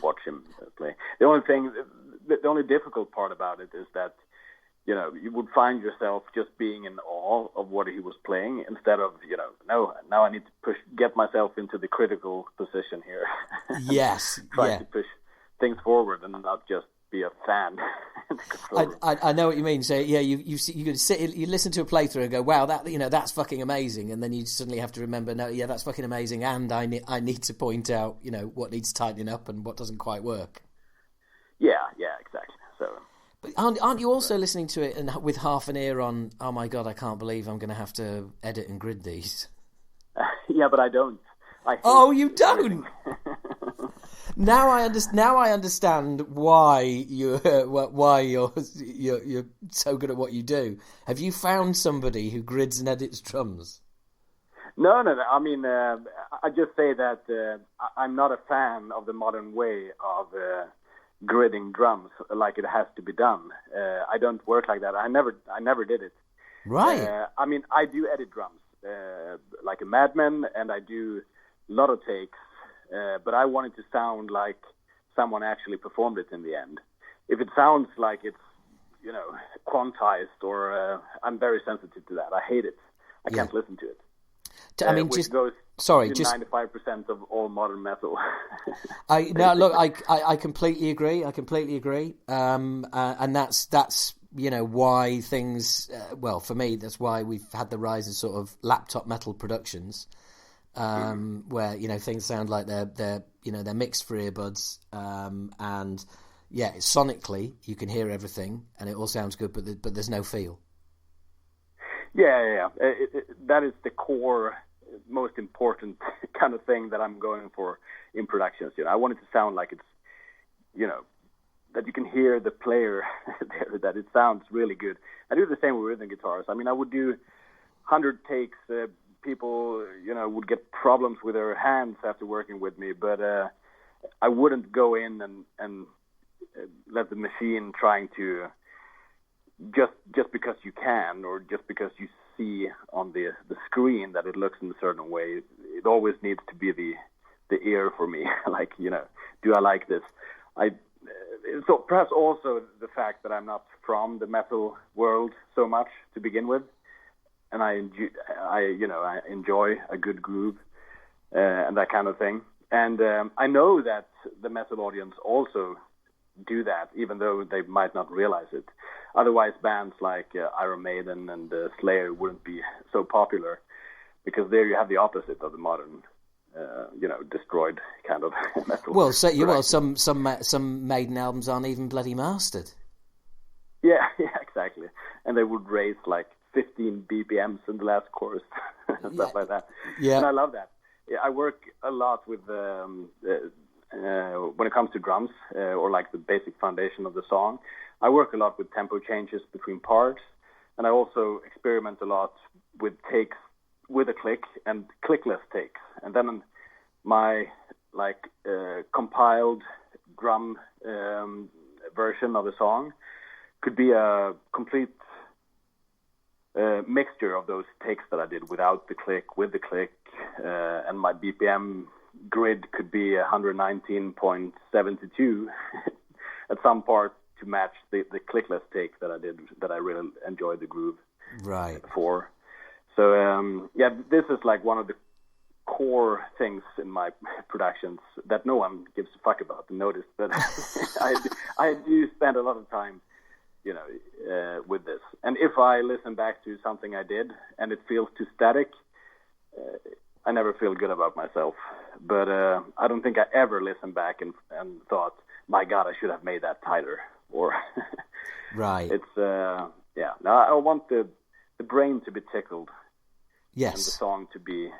watch him play. The only difficult part about it is that, you know, you would find yourself just being in awe of what he was playing instead of, you know, no, now I need to get myself into the critical position here. Yes, Try to push things forward and not just be a fan. I know what you mean. So yeah, you could sit, you listen to a playthrough and go, wow, that, you know, that's fucking amazing, and then you suddenly have to remember, no, yeah, that's fucking amazing, and I need to point out, you know, what needs tightening up and what doesn't quite work. Yeah, exactly. So. But aren't you also listening to it and with half an ear on, oh my God, I can't believe I'm going to have to edit and grid these? Yeah, but I don't. You don't? Now I understand why you're so good at what you do. Have you found somebody who grids and edits drums? No. I mean, I just say that I'm not a fan of the modern way of gridding drums like it has to be done. I don't work like that. I never did it. Right. I mean, I do edit drums like a madman, and I do a lot of takes. But I want it to sound like someone actually performed it in the end. If it sounds like it's, you know, quantized or I'm very sensitive to that. I hate it. I can't listen to it. I mean, which goes to 95% of all modern metal. I completely agree. And that's you know why things. Well, for me, that's why we've had the rise of sort of laptop metal productions. Where, you know, things sound like they're mixed for earbuds, and yeah, sonically you can hear everything and it all sounds good, but there's no feel. Yeah. That is the core, most important kind of thing that I'm going for in productions. You know, I want it to sound like it's, you know, that you can hear the player there, that it sounds really good. I do the same with rhythm guitars. I mean, I would do 100 takes. People, you know, would get problems with their hands after working with me, but I wouldn't go in and let the machine trying to just because you can, or just because you see on the screen that it looks in a certain way. It always needs to be the ear for me. Like, you know, do I like this? So perhaps also the fact that I'm not from the metal world so much to begin with. And I enjoy a good groove and that kind of thing. And I know that the metal audience also do that, even though they might not realize it. Otherwise, bands like Iron Maiden and Slayer wouldn't be so popular, because there you have the opposite of the modern, destroyed kind of metal. Well, some Maiden albums aren't even bloody mastered. Yeah, exactly. And they would raise like 15 BPMs in the last chorus and stuff like that. Yeah. And I love that. Yeah, I work a lot with when it comes to drums or like the basic foundation of the song. I work a lot with tempo changes between parts, and I also experiment a lot with takes with a click and clickless takes. And then my compiled drum version of the song could be a complete mixture of those takes that I did without the click, with the click, and my BPM grid could be 119.72 at some part to match the clickless take that I did, that I really enjoyed the groove for. So this is like one of the core things in my productions that no one gives a fuck about to notice, but I do spend a lot of time, you know, with this. And if I listen back to something I did and it feels too static, I never feel good about myself. But I don't think I ever listened back and thought, my God, I should have made that tighter. Or right. It's Now I want the brain to be tickled. Yes. And the song to be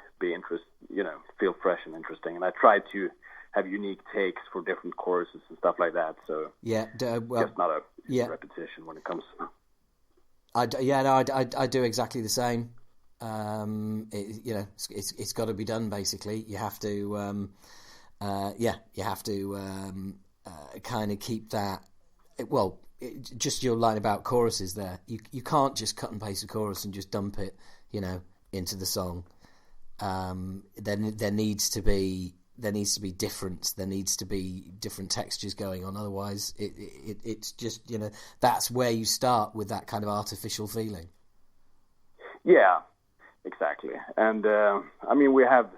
feel fresh and interesting. And I try to have unique takes for different choruses and stuff like that. So just not a repetition when it comes. I do exactly the same. It's got to be done. Basically, you have to. you have to kind of keep that. Well, just your line about choruses there. You can't just cut and paste a chorus and just dump it, into the song. There needs to be difference. There needs to be different textures going on. Otherwise, it's just that's where you start with that kind of artificial feeling. Yeah, exactly. And we have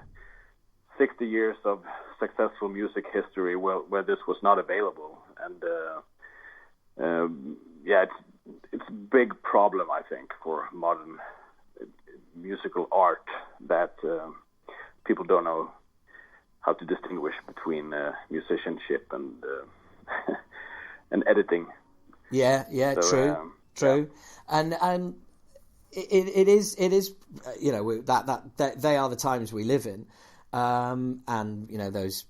60 years of successful music history where this was not available, and it's a big problem, I think, for modern musical art that people don't know how to distinguish between musicianship and and editing. Yeah, so, true, and it is that they are the times we live in, and those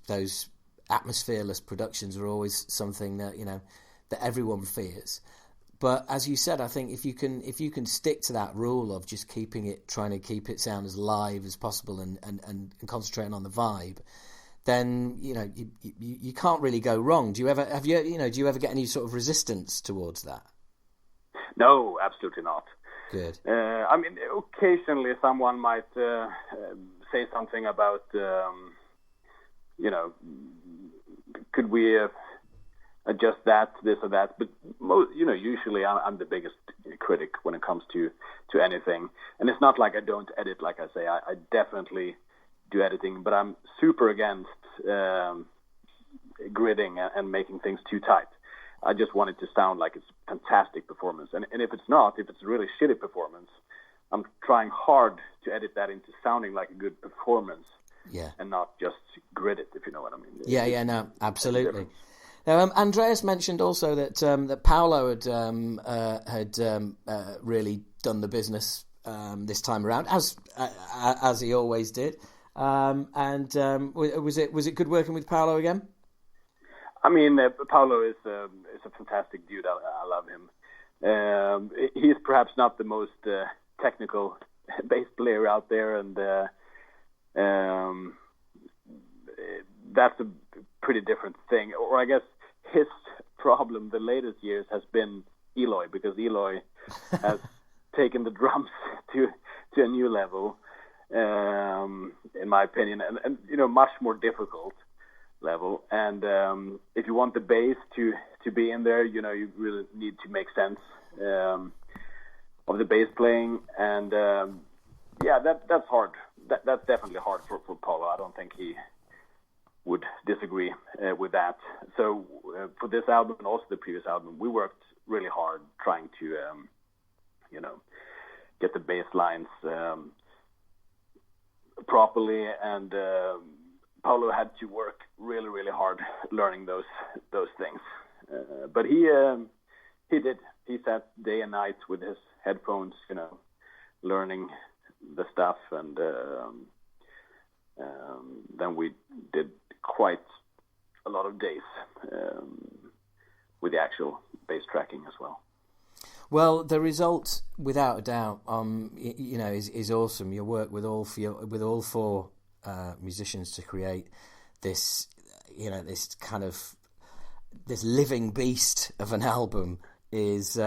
atmosphereless productions are always something that that everyone fears. But as you said, I think if you can stick to that rule of just trying to keep it sound as live as possible and concentrating on the vibe, then you can't really go wrong. Do you ever get any sort of resistance towards that? No, absolutely not. Good. Occasionally someone might say something about could we adjust this or that, but usually I'm the biggest critic when it comes to anything, and it's not like I don't edit. Like I say, I definitely do editing, but I'm super against gridding and making things too tight. I just want it to sound like it's a fantastic performance, and if it's not, if it's a really shitty performance, I'm trying hard to edit that into sounding like a good performance, and not just grid it, if you know what I mean. No, absolutely. Now, Andreas mentioned also that that Paolo had really done the business this time around, as he always did. Was it good working with Paolo again? Paolo is a fantastic dude. I love him. He's perhaps not the most technical bass player out there, and that's a pretty different thing. Or I guess his problem the latest years has been Eloy, because Eloy has taken the drums to a new level, in my opinion, and much more difficult level. And if you want the bass to be in there, you really need to make sense of the bass playing, and that's hard. That's definitely hard for Paolo. I don't think he would disagree with that. So for this album and also the previous album, we worked really hard trying to get the bass lines properly, and Paolo had to work really, really hard learning those things. But he did. He sat day and night with his headphones, learning the stuff, and then we did quite a lot of days with the actual bass tracking as well. Well, the result, without a doubt, is awesome. Your work with all four musicians to create this, this kind of this living beast of an album is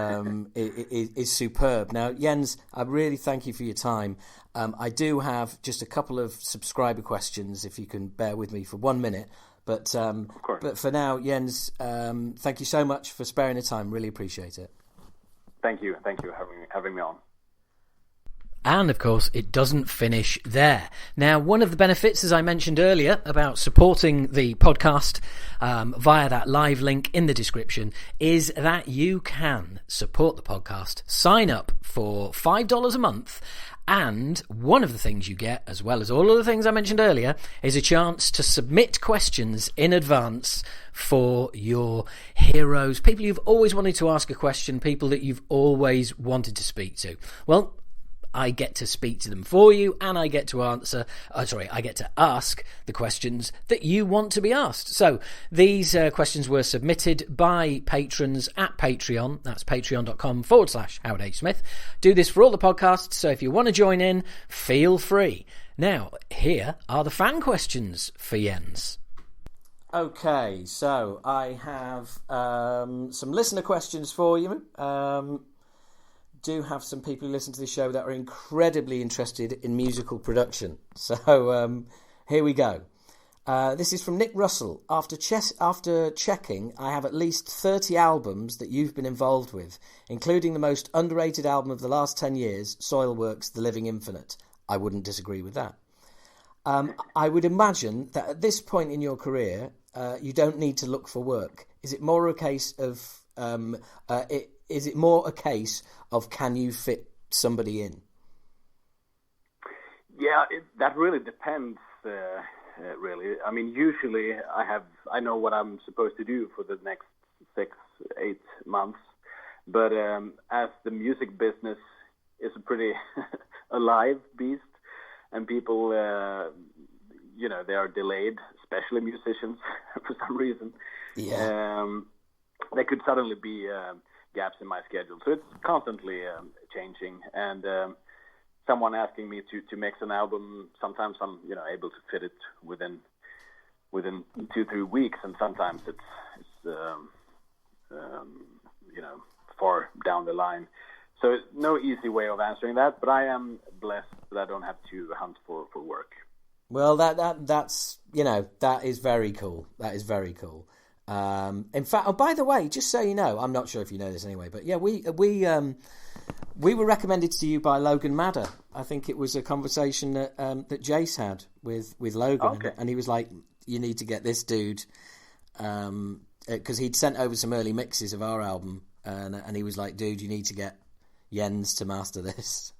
superb. Now, Jens, I really thank you for your time. I do have just a couple of subscriber questions, if you can bear with me for 1 minute. But of course. But for now, Jens, thank you so much for sparing the time. Really appreciate it. Thank you for having me on. And, of course, it doesn't finish there. Now, one of the benefits, as I mentioned earlier, about supporting the podcast via that live link in the description is that you can support the podcast, sign up for $5 a month, and one of the things you get, as well as all of the things I mentioned earlier, is a chance to submit questions in advance for your heroes, people you've always wanted to ask a question, people that you've always wanted to speak to. Well, I get to speak to them for you, and I get to ask the questions that you want to be asked. So these questions were submitted by patrons at Patreon. That's patreon.com/Howard H. Smith. Do this for all the podcasts, so if you want to join in, feel free. Now, here are the fan questions for Jens. Okay, so I have some listener questions for you. Do have some people who listen to this show that are incredibly interested in musical production. So here we go. This is from Nick Russell. After checking, I have at least 30 albums that you've been involved with, including the most underrated album of the last 10 years, Soilwork's The Living Infinite. I wouldn't disagree with that. I would imagine that at this point in your career, you don't need to look for work. Is it more a case of can you fit somebody in? Yeah, that really depends. Really, I mean, usually I know what I'm supposed to do for the next 6-8 months, but as the music business is a pretty alive beast, and people, they are delayed, especially musicians, for some reason. Yeah. There could suddenly be gaps in my schedule. So it's constantly changing. And someone asking me to mix an album, sometimes I'm able to fit it within 2-3 weeks, and sometimes it's far down the line. So no easy way of answering that, but I am blessed that I don't have to hunt for work. Well, that's that is very cool. That is very cool. In fact, oh, by the way, just so you know, I'm not sure if you know this anyway, but yeah, we were recommended to you by Logan Madder. I think it was a conversation that Jace had with Logan, okay. And he was like, "You need to get this dude," because he'd sent over some early mixes of our album, and he was like, "Dude, you need to get Jens to master this."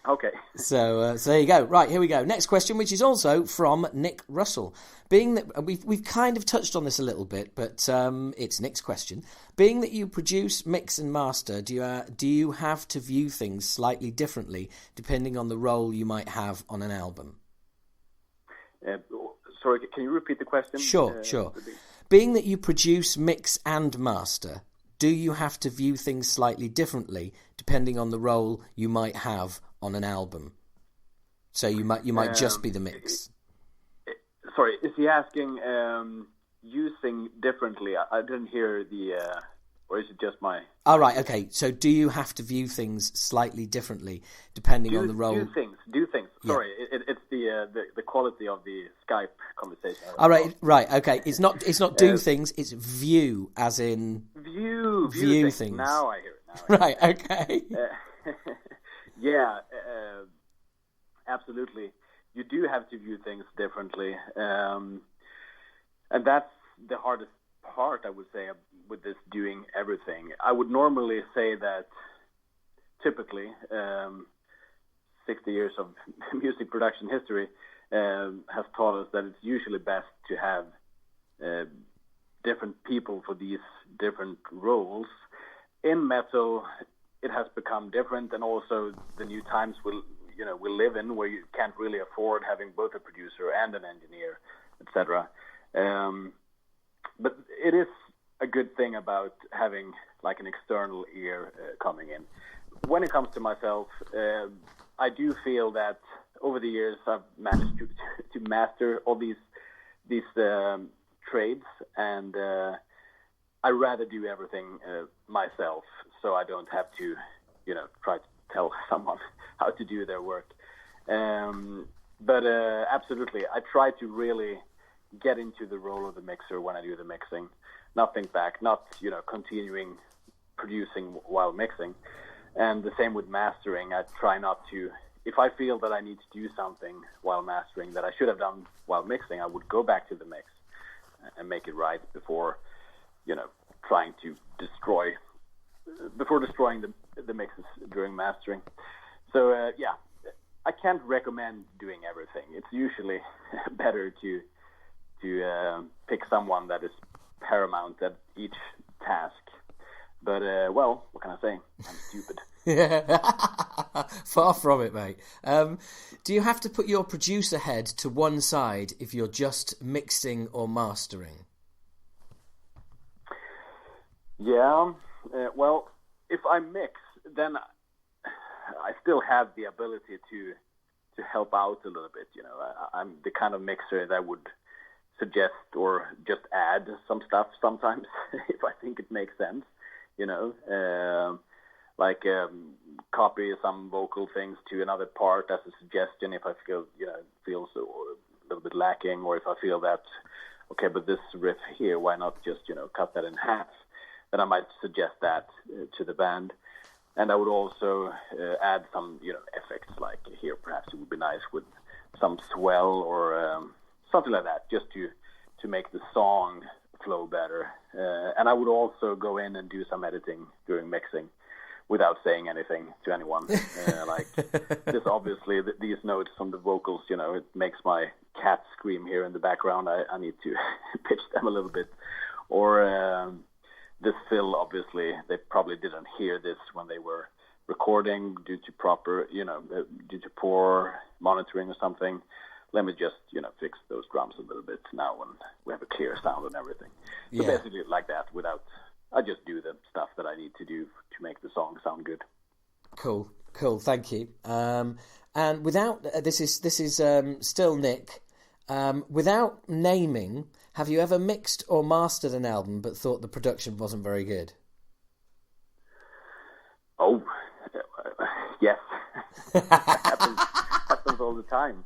Okay. So there you go. Right, here we go. Next question, which is also from Nick Russell. Being that we've kind of touched on this a little bit, but it's Nick's question. Being that you produce, mix, and master, do you have to view things slightly differently depending on the role you might have on an album? Sorry, can you repeat the question? Sure. Being that you produce, mix, and master, do you have to view things slightly differently depending on the role you might have on an album? So you might just be the mix. Sorry, is he asking using differently? I didn't hear the, or is it just my? All right, okay. So do you have to view things slightly differently depending on the role? Do things. Yeah. Sorry, it's the quality of the Skype conversation. All right, okay. It's not do things. It's view, as in view things. Now I hear it. Right, okay. Yeah, absolutely. You do have to view things differently, and that's the hardest part, I would say, with this doing everything. I would normally say that typically 60 years of music production history has taught us that it's usually best to have different people for these different roles. In metal, it has become different, and also the new times we live in, where you can't really afford having both a producer and an engineer, etc. But it is a good thing about having like an external ear coming in. When it comes to myself, I do feel that over the years I've managed to master all these trades, and I rather do everything myself, so I don't have to, try to tell someone how to do their work. But absolutely, I try to really get into the role of the mixer when I do the mixing. Not think back, not continuing producing while mixing. And the same with mastering. I try not to. If I feel that I need to do something while mastering that I should have done while mixing, I would go back to the mix and make it right before trying to destroying the mixes during mastering. So I can't recommend doing everything. It's usually better to pick someone that is paramount at each task. But what can I say? I'm stupid. Yeah, far from it, mate. Do you have to put your producer head to one side if you're just mixing or mastering? Yeah, well, if I mix, then I still have the ability to help out a little bit. I'm the kind of mixer that would suggest or just add some stuff sometimes if I think it makes sense, copy some vocal things to another part as a suggestion if I feel, feels a little bit lacking, or if I feel that, okay, but this riff here, why not just, cut that in half? Then I might suggest that to the band. And I would also add some, effects, like here, perhaps it would be nice with some swell or something like that, just to make the song flow better. And I would also go in and do some editing during mixing without saying anything to anyone. Just obviously these notes from the vocals, it makes my cat scream here in the background. I need to pitch them a little bit. Or this fill, obviously, they probably didn't hear this when they were recording due to poor monitoring or something. Let me just, fix those drums a little bit now when we have a clear sound and everything. So basically like that, I just do the stuff that I need to do to make the song sound good. Cool, thank you. And without, this is still Nick, without naming, have you ever mixed or mastered an album but thought the production wasn't very good? Oh, yes. happens all the time.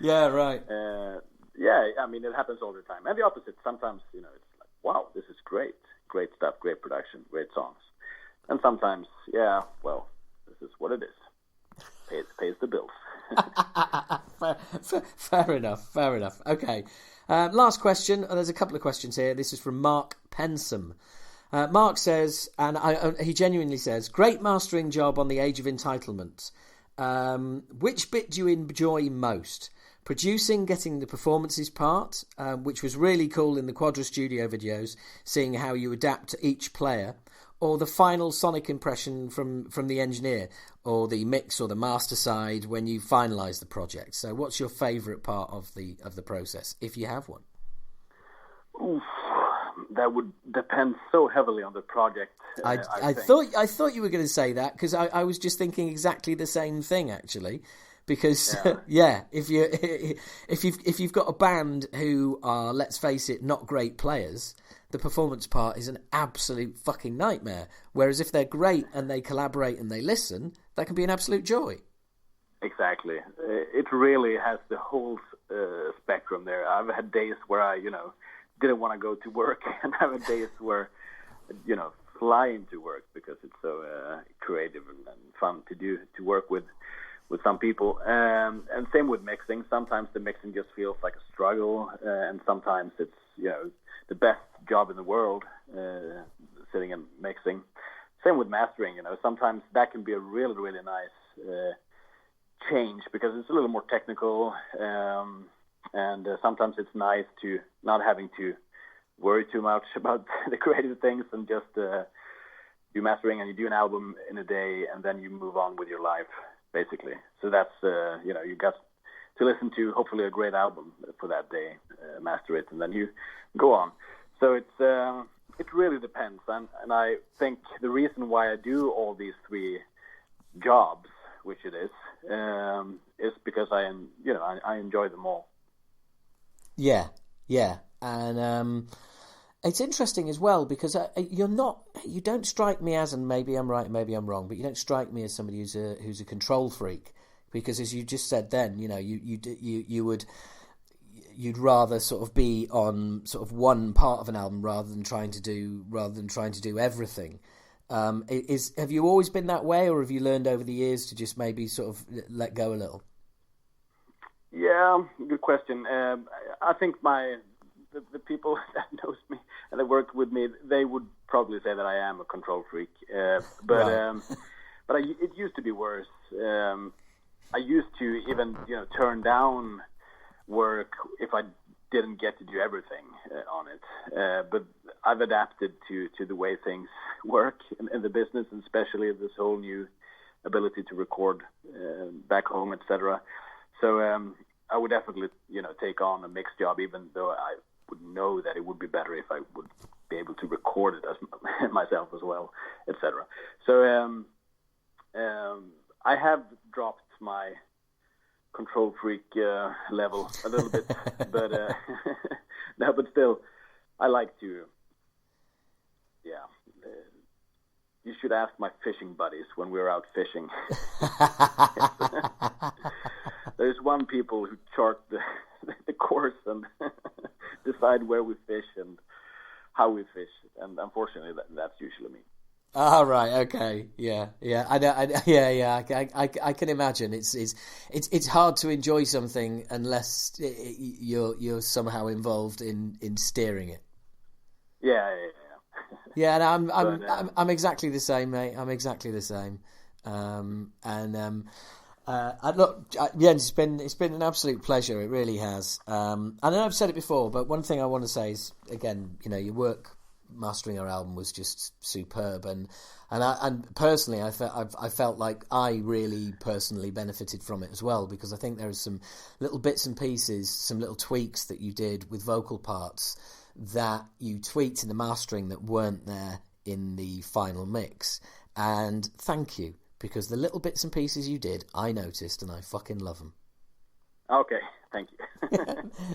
Yeah, right. It happens all the time. And the opposite, sometimes, it's like, wow, this is great. Great stuff, great production, great songs. And sometimes, this is what it is. Pays the bills. Fair enough. Okay. Last question. There's a couple of questions here. This is from Mark Pensome. Mark says, and he genuinely says, great mastering job on The Age of Entitlement. Which bit do you enjoy most? Producing, getting the performances part, which was really cool in the Quadra studio videos, seeing how you adapt to each player, or the final sonic impression from the engineer, or the mix or the master side when you finalise the project. So what's your favourite part of the process, if you have one? Oof, that would depend so heavily on the project. I thought you were going to say that, because I was just thinking exactly the same thing, actually. Because if you've got a band who are, let's face it, not great players, the performance part is an absolute fucking nightmare. Whereas if they're great and they collaborate and they listen, that can be an absolute joy. Exactly. It really has the whole spectrum there. I've had days where I, didn't want to go to work, and I've had days where, fly into work because it's so creative and fun to work with some people. And same with mixing. Sometimes the mixing just feels like a struggle, and sometimes it's, the best job in the world, sitting and mixing. Same with mastering, sometimes that can be a really, really nice change because it's a little more technical, and sometimes it's nice to not having to worry too much about the creative things and just do mastering, and you do an album in a day and then you move on with your life, basically. So that's, you got to listen to hopefully a great album for that day, master it, and then you go on. So it really depends, and I think the reason why I do all these three jobs, which it is because I enjoy them all. Yeah, and it's interesting as well because you don't strike me as, and maybe I'm right, maybe I'm wrong, but you don't strike me as somebody who's a control freak, because as you just said then, you'd rather sort of be on sort of one part of an album rather than trying to do everything. Have you always been that way, or have you learned over the years to just maybe sort of let go a little? Yeah, good question. I think the people that knows me and that work with me, they would probably say that I am a control freak. Right. It used to be worse. I used to even turn down work if I didn't get to do everything on it. But I've adapted to the way things work in the business, and especially this whole new ability to record back home, etc. So I would definitely, take on a mixed job, even though I would know that it would be better if I would be able to record it as myself as well, etc. So I have dropped my control freak level a little bit, but no, but still, I like to. Yeah, you should ask my fishing buddies when we're out fishing. There's one people who chart the course and decide where we fish and how we fish, and unfortunately, that's usually me. Oh, right, okay, yeah, I know, I can imagine. It's hard to enjoy something unless you're somehow involved in steering it. Yeah. Yeah, and I'm exactly the same, mate. I'm exactly the same. Look, Jens, it's been an absolute pleasure. It really has. I know I've said it before, but one thing I want to say is, again, your work mastering our album was just superb, and personally, I felt like I really personally benefited from it as well, because I think there are some little bits and pieces, some little tweaks that you did with vocal parts that you tweaked in the mastering that weren't there in the final mix. And thank you, because the little bits and pieces you did, I noticed, and I fucking love them. Okay, thank you.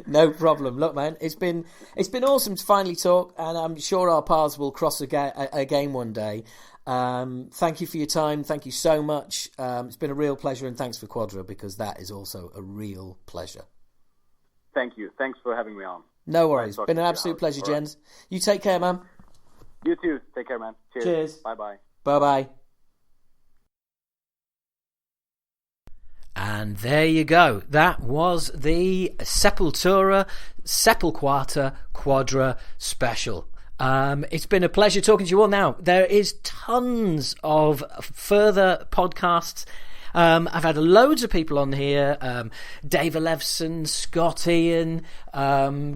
No problem. Look, man, it's been awesome to finally talk, and I'm sure our paths will cross again one day. Thank you for your time. Thank you so much. It's been a real pleasure, and thanks for Quadra, because that is also a real pleasure. Thank you. Thanks for having me on. No worries. Been an absolute pleasure, Jens. You take care, man. You too. Take care, man. Cheers. Bye-bye. Bye-bye. And there you go. That was the SepulQuarta Quadra special. It's been a pleasure talking to you all. Now, there is tons of further podcasts. I've had loads of people on here, Dave Elevson, Scott Ian,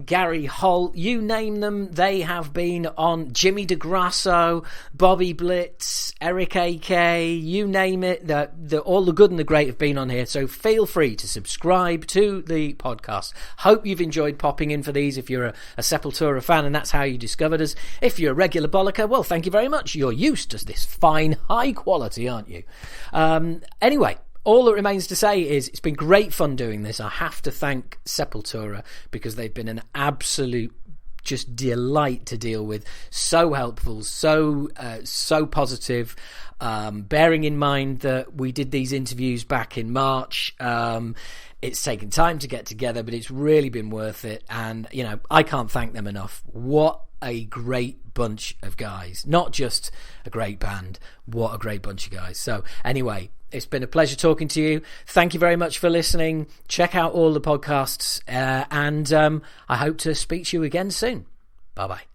Gary Holt, you name them, they have been on. Jimmy DeGrasso, Bobby Blitz, Eric AK, you name it, all the good and the great have been on here, so feel free to subscribe to the podcast. Hope you've enjoyed popping in for these if you're a Sepultura fan and that's how you discovered us. If you're a regular bollocker, well, thank you very much. You're used to this fine, high quality, aren't you? Anyway, all that remains to say is it's been great fun doing this. I have to thank Sepultura because they've been an absolute just delight to deal with. So helpful, so positive. Bearing in mind that we did these interviews back in March, it's taken time to get together, but it's really been worth it. And, I can't thank them enough. What a great bunch of guys. Not just a great band. What a great bunch of guys. So anyway, it's been a pleasure talking to you. Thank you very much for listening. Check out all the podcasts, and I hope to speak to you again soon. Bye-bye.